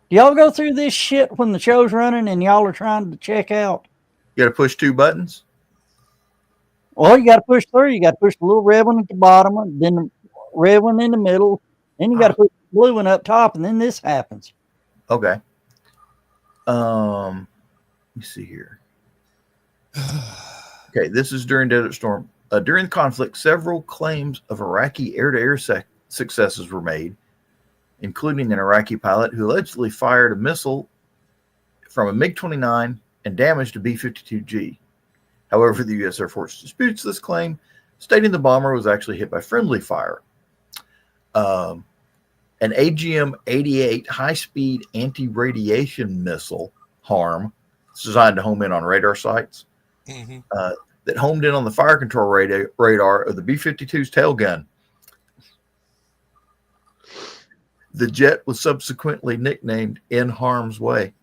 Do y'all go through this shit when the show's running and y'all are trying to check out? You got to push 2 buttons. Well, you got to push 3. You got to push the little red one at the bottom, then the red one in the middle, then you got to push the blue one up top, and then this happens. Okay. Let me see here. Okay, this is during Desert Storm. During the conflict, several claims of Iraqi air-to-air successes were made, including an Iraqi pilot who allegedly fired a missile from a MiG-29 and damaged a B-52G. However, the U.S. Air Force disputes this claim, stating the bomber was actually hit by friendly fire. An AGM-88 high-speed anti-radiation missile, HARM, it's designed to home in on radar sites, that homed in on the fire control radar of the B-52's tail gun. The jet was subsequently nicknamed In Harm's Way.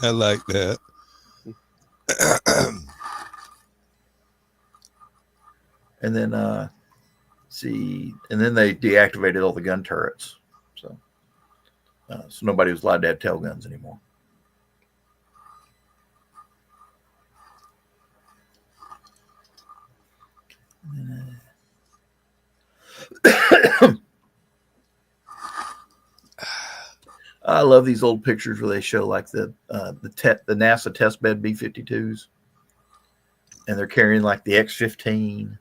I like that. And then, and then they deactivated all the gun turrets. So nobody was allowed to have tail guns anymore. I love these old pictures where they show like the NASA test bed B-52s, and they're carrying like the X-15.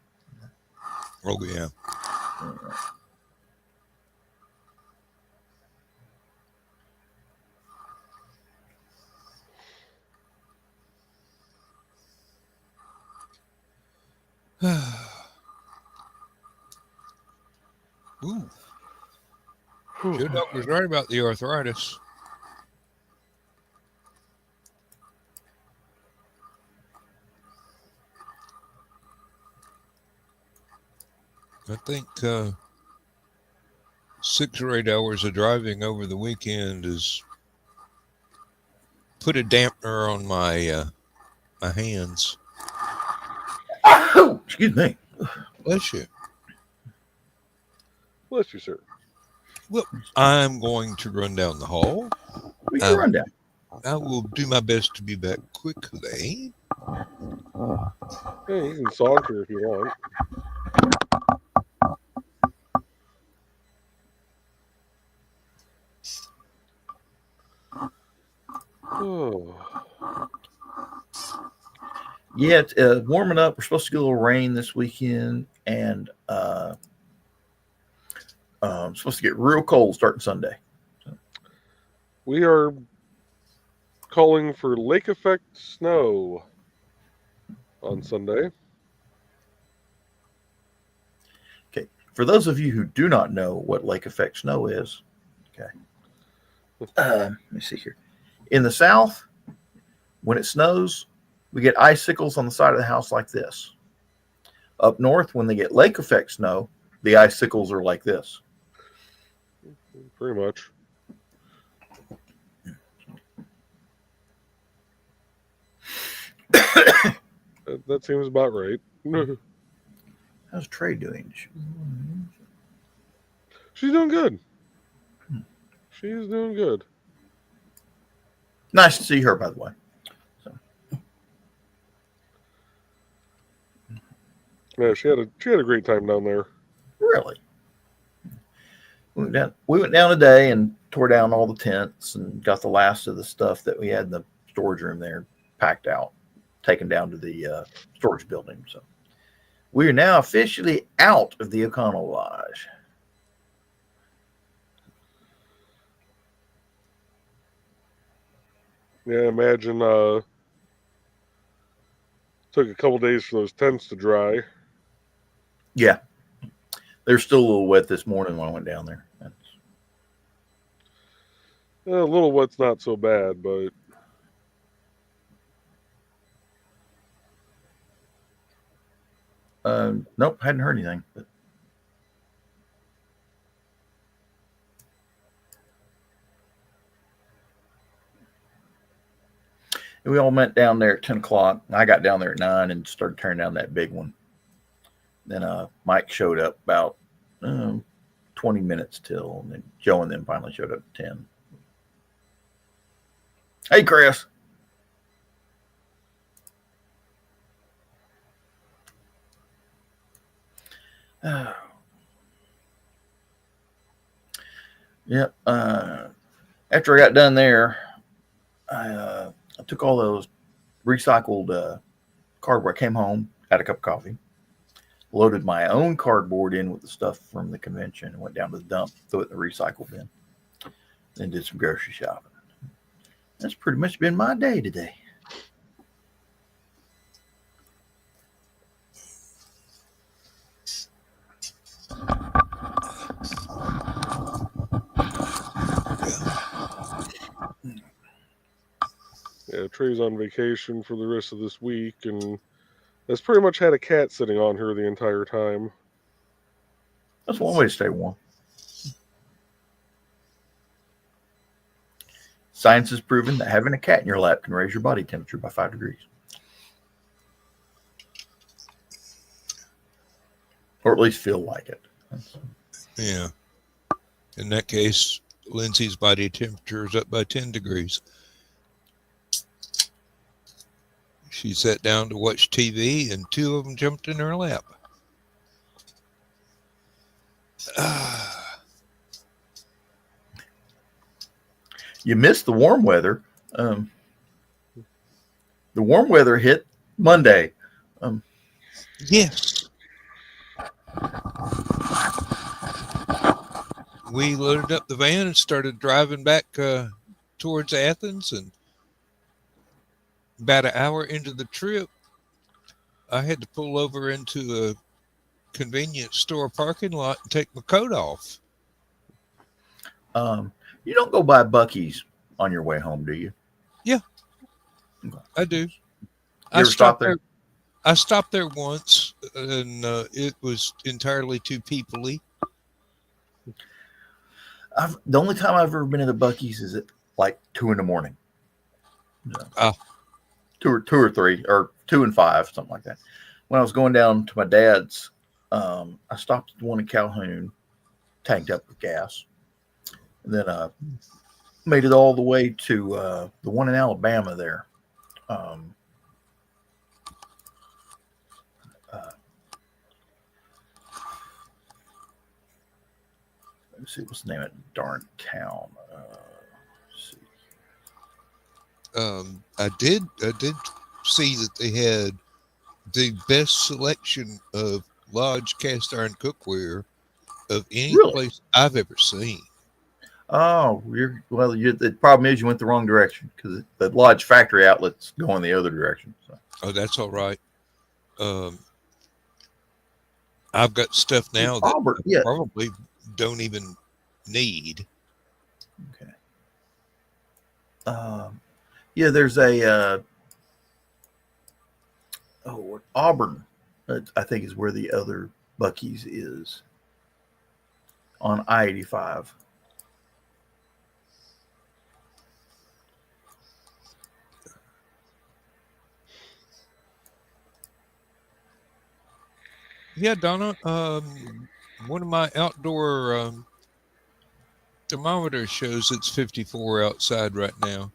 Oh yeah. Ooh. Joe Doc was right about the arthritis. I think 6 or 8 hours of driving over the weekend has put a dampener on my my hands. Oh, excuse me. Bless you. Bless you, sir. Well, I'm going to run down the hall. We can run down. I will do my best to be back quickly. Yeah, you can saunter if you want. Oh. Yeah, it's warming up. We're supposed to get a little rain this weekend, and supposed to get real cold starting Sunday. So. We are calling for lake effect snow on Sunday. Okay, for those of you who do not know what lake effect snow is, okay, let me see here. In the South, when it snows, we get icicles on the side of the house like this. Up north, when they get lake effect snow, the icicles are like this. Pretty much. That seems about right. How's Trey doing? She's doing good. She's doing good. Nice to see her, by the way. Yeah, she had a great time down there. Really? We went down today and tore down all the tents and got the last of the stuff that we had in the storage room there packed out, taken down to the storage building. So we are now officially out of the O'Connell Lodge. Yeah, imagine took a couple days for those tents to dry. Yeah. They're still a little wet this morning when I went down there. A little wet's not so bad, but Nope, hadn't heard anything. But we all met down there at 10 o'clock. I got down there at 9 and started turning down that big one. Then Mike showed up about 20 minutes till, and then Joe and them finally showed up at 10. Hey, Chris. Yep. After I got done there, I took all those recycled cardboard. I came home, had a cup of coffee, loaded my own cardboard in with the stuff from the convention, and went down to the dump, threw it in the recycle bin, then did some grocery shopping. That's pretty much been my day today. yeah, Trey's on vacation for the rest of this week, and has pretty much had a cat sitting on her the entire time. That's one way to stay warm. Science has proven that having a cat in your lap can raise your body temperature by 5 degrees. Or at least feel like it. Yeah. In that case, Lindsay's body temperature is up by 10 degrees. She sat down to watch TV, and 2 of them jumped in her lap. You missed the warm weather. The warm weather hit Monday. Yes. We loaded up the van and started driving back towards Athens, and about an hour into the trip, I had to pull over into a convenience store parking lot and take my coat off. You don't go by Buc-ee's on your way home, do you? Yeah, Okay. I do. You ever stop there? I stopped there once, and it was entirely too people-y. The only time I've ever been to Buc-ee's is at like 2 in the morning. Oh. 2 or 3 or 2 and 5, something like that. When I was going down to my dad's, I stopped at the one in Calhoun, tanked up with gas, and then made it all the way to the one in Alabama there. Let me see what's the name of that darn town. Let's see. I did see that they had the best selection of Lodge cast iron cookware of any place I've ever seen. Oh, the problem is you went the wrong direction because the Lodge factory outlets go in the other direction. So. Oh, that's all right. I've got stuff now that I probably don't even need. Okay. Yeah, there's a Auburn, I think, is where the other Buc-ee's is on I-85. Yeah, Donna. One of my outdoor thermometers shows it's 54 outside right now.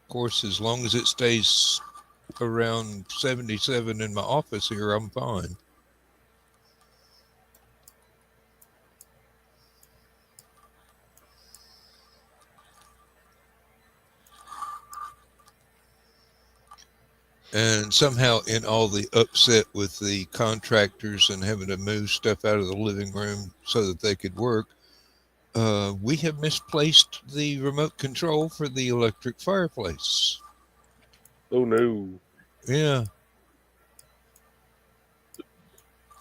Of course, as long as it stays around 77 in my office here, I'm fine. And somehow, in all the upset with the contractors and having to move stuff out of the living room so that they could work, we have misplaced the remote control for the electric fireplace. Oh no. Yeah.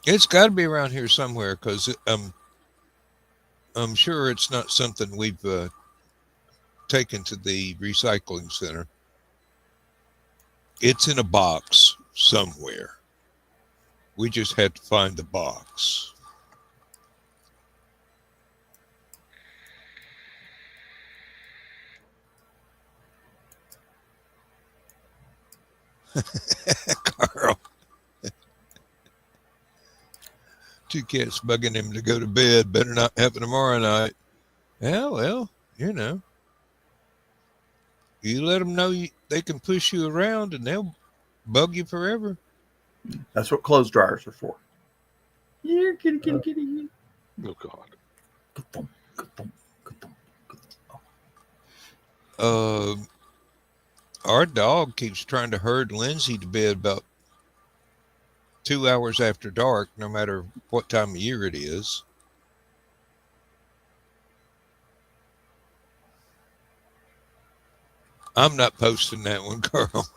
It's got to be around here somewhere because I'm sure it's not something we've taken to the recycling center. It's in a box somewhere. We just had to find the box. Carl. Two cats bugging him to go to bed. Better not happen tomorrow night. Yeah, well, you know. You let them know they can push you around and they'll bug you forever. That's what clothes dryers are for. Here, kitty. Oh God. Ka-thump, ka-thump, ka-thump, ka-thump. Our dog keeps trying to herd Lindsay to bed about 2 hours after dark, no matter what time of year it is. I'm not posting that one, Carl.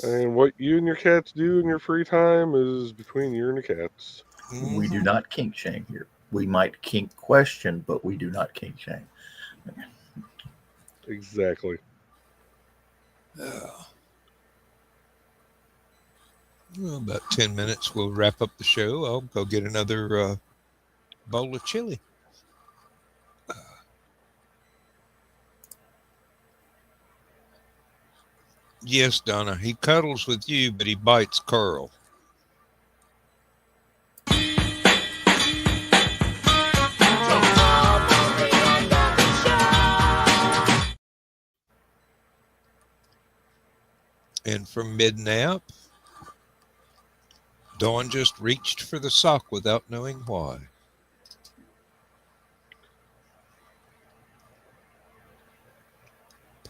And what you and your cats do in your free time is between you and the cats. We do not kink shame here. We might kink question, but we do not kink shame. Exactly. Well, about 10 minutes, we'll wrap up the show. I'll go get another bowl of chili. Yes, Donna, he cuddles with you, but he bites Carl. And from mid-nap, Dawn just reached for the sock without knowing why.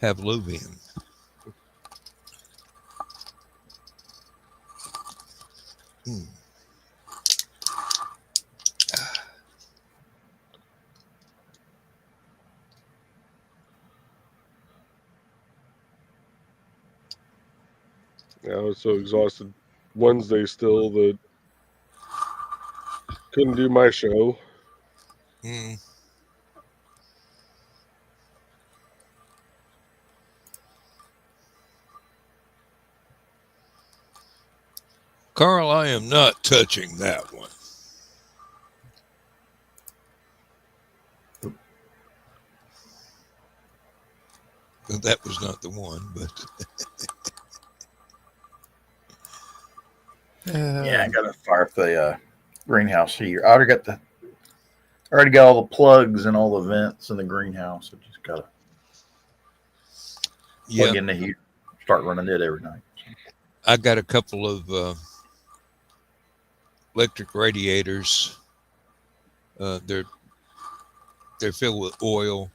Pavlovian. I was so exhausted Wednesday still that couldn't do my show. Carl, I am not touching that one. That was not the one, but Yeah, I got to fire up the greenhouse here. I already got all the plugs and all the vents in the greenhouse. I just got to plug in the heat, start running it every night. I got a couple of electric radiators. They're filled with oil,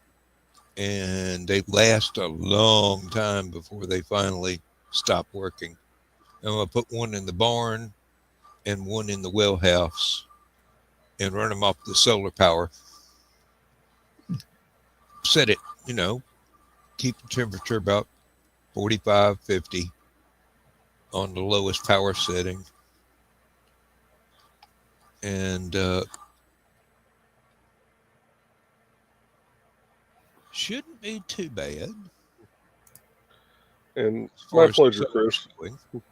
and they last a long time before they finally stop working. I'm going to put one in the barn and one in the well house and run them off the solar power. Set it, keep the temperature about 45, 50 on the lowest power setting. and shouldn't be too bad. And As far my as pleasure, the Chris. summer's going.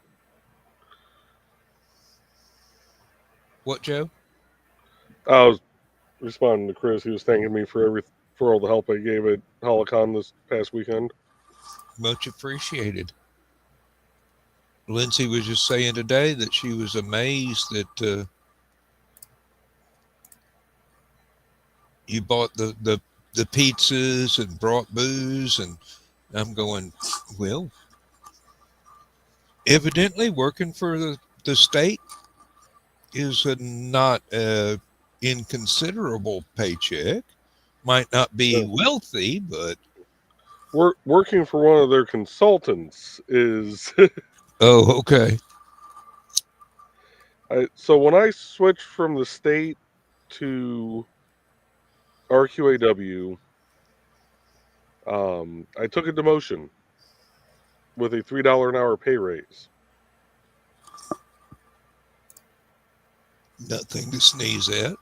What, Joe? I was responding to Chris. He was thanking me for all the help I gave at HallowCon this past weekend. Much appreciated. Lindsay was just saying today that she was amazed that you bought the pizzas and brought booze, and I'm going, well, evidently working for the state is a not inconsiderable paycheck. Might not be wealthy, but Working for one of their consultants is oh, okay. so when I switched from the state to RQAW, I took a demotion with a $3 an hour pay raise. Nothing to sneeze at.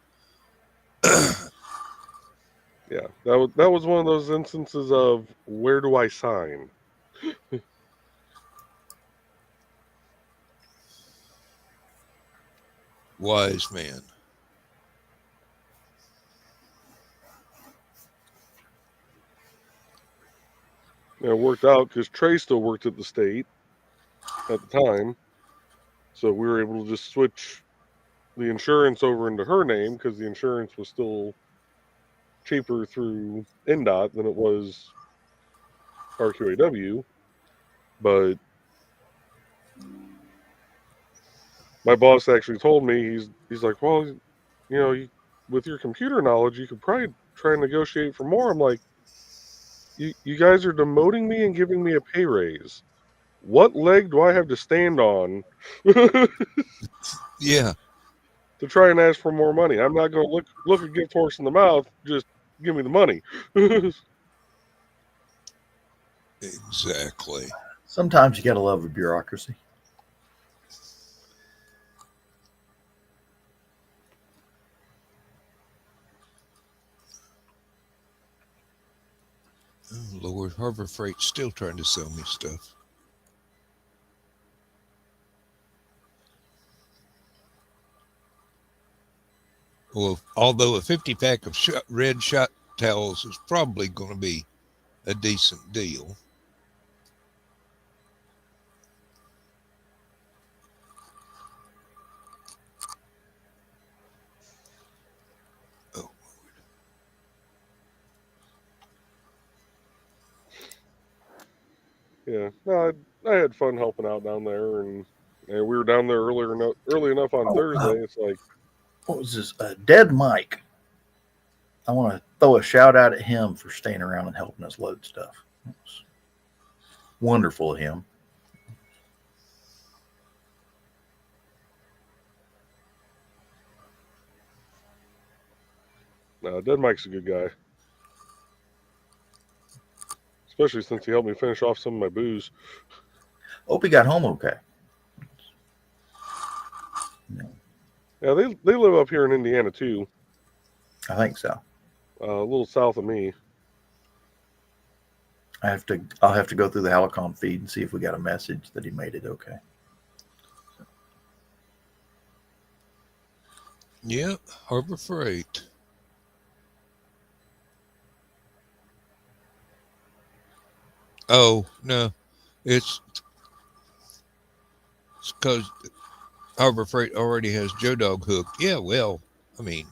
Yeah, that was one of those instances of where do I sign? Wise man. And it worked out because Trey still worked at the state at the time, so we were able to just switch the insurance over into her name because the insurance was still cheaper through NDOT than it was RQAW. But my boss actually told me he's like, well, with your computer knowledge, you could probably try and negotiate for more. I'm like, you guys are demoting me and giving me a pay raise. What leg do I have to stand on Yeah, to try and ask for more money? I'm not going to look a gift horse in the mouth. Just give me the money. exactly. Sometimes you gotta love the bureaucracy. Oh, Lord, Harbor Freight's still trying to sell me stuff. Well, although a 50-pack of red shot towels is probably going to be a decent deal. Oh, Yeah, no, I had fun helping out down there, and we were down there early enough on Thursday. It's like, What was this? Dead Mike. I want to throw a shout out at him for staying around and helping us load stuff. It was wonderful of him. Dead Mike's a good guy, especially since he helped me finish off some of my booze. Hope he got home okay. Yeah, they live up here in Indiana too, I think so. a little south of me. I'll have to go through the HallowCon feed and see if we got a message that he made it okay. yeah, Harbor Freight. Oh, no, it's because Harbor Freight already has Joe Dog hooked. Yeah, well, I mean,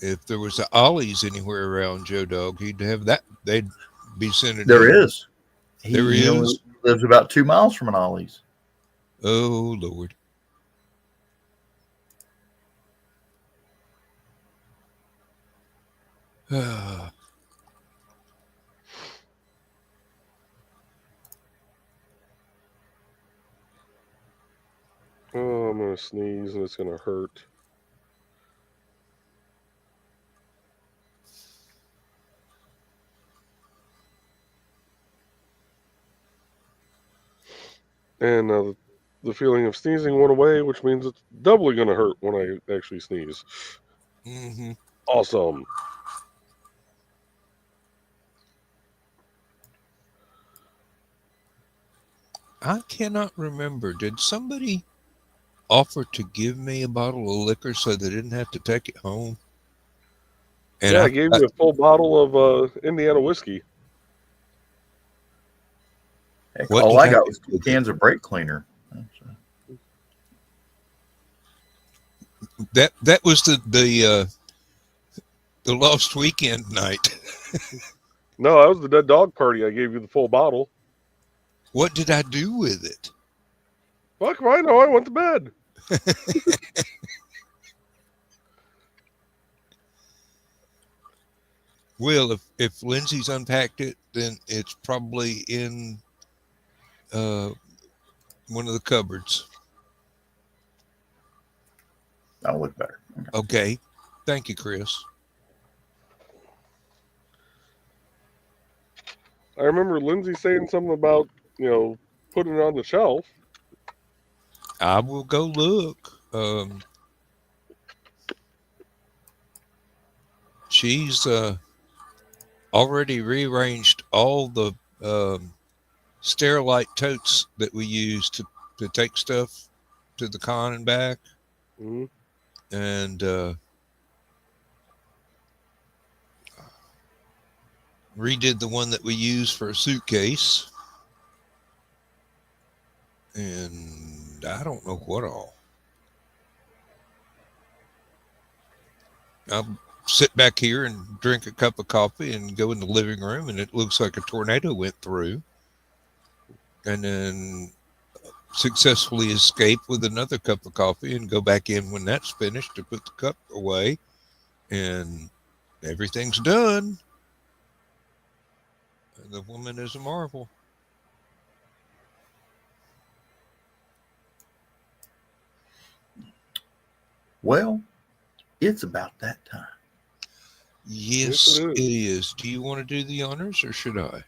if there was a Ollie's anywhere around Joe Dog, he'd have that. They'd be sending There him. is. There He only is. lives about 2 miles from an Ollie's. Oh, Lord. Oh, I'm gonna sneeze and it's gonna hurt. And the feeling of sneezing went away, which means it's doubly going to hurt when I actually sneeze. Mm-hmm. Awesome. I cannot remember. Did somebody offer to give me a bottle of liquor so they didn't have to take it home? And Yeah, I gave you a full bottle of Indiana whiskey. Heck, What all did I I got do was 2 with it? cans of brake cleaner. That was the lost weekend night. No, that was the dead dog party. I gave you the full bottle. What did I do with it? Fuck if I know. I went to bed. Well, if Lindsay's unpacked it, then it's probably in one of the cupboards. That'll look better. Okay. Okay. Thank you, Chris. I remember Lindsay saying something about, putting it on the shelf. I will go look. She's already rearranged all the Sterilite totes that we use to take stuff to the con and back. Mm-hmm. And redid the one that we use for a suitcase. And I don't know what all. I'll sit back here and drink a cup of coffee and go in the living room, and it looks like a tornado went through. And then successfully escape with another cup of coffee and go back in when that's finished to put the cup away. And everything's done. And the woman is a marvel. Well, it's about that time. Yes, Yes, it it is. Do you want to do the honors or should I?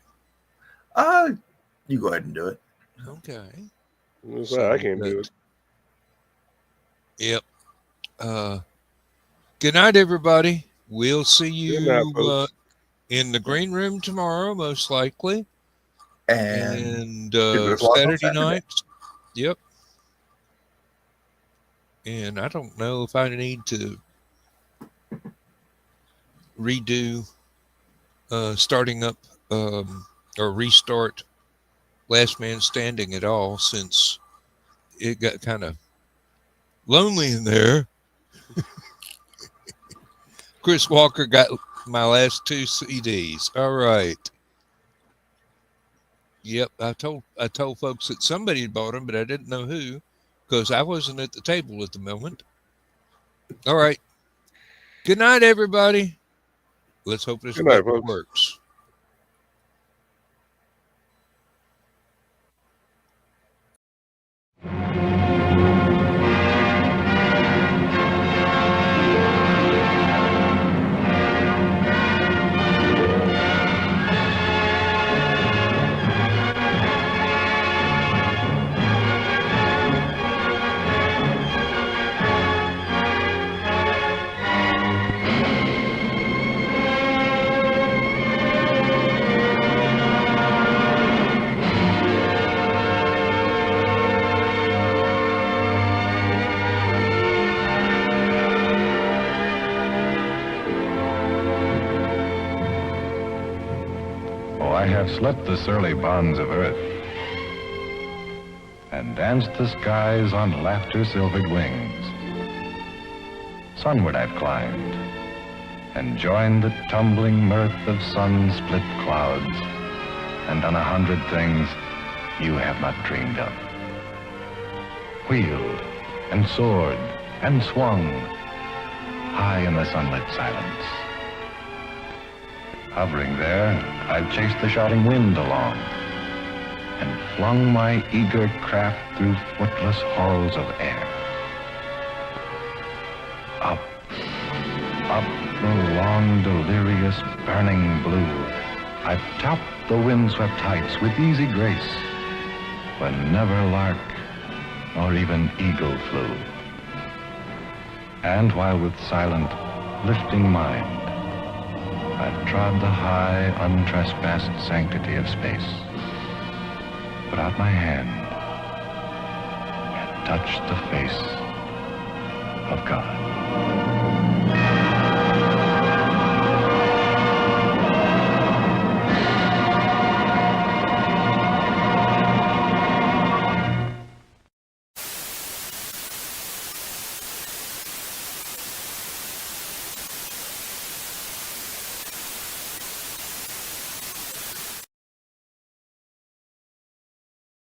You go ahead and do it. Okay. I can't do it. Yep. Good night, everybody. We'll see Good night, you folks. in the green room tomorrow, most likely. And And 2 o'clock on Saturday Saturday. night. Yep. And I don't know if I need to redo starting up or restart Last Man Standing at all, since it got kind of lonely in there. Chris Walker got my last 2 CDs. All right. Yep, I told folks that somebody had bought them, but I didn't know who, because I wasn't at the table at the moment. All right. Good night, everybody. Let's hope this Good night, weather folks. works. Oh, I have slept the surly bonds of earth and danced the skies on laughter-silvered wings. Sunward I've climbed and joined the tumbling mirth of sun-split clouds and done 100 things you have not dreamed of. Wheeled and soared and swung high in the sunlit silence. Hovering there, I've chased the shouting wind along and flung my eager craft through footless halls of air. Up, up the long, delirious, burning blue, I've topped the windswept heights with easy grace, when never lark, or even eagle flew. And while with silent, lifting mind, I've trod the high, untrespassed sanctity of space, put out my hand and touched the face of God.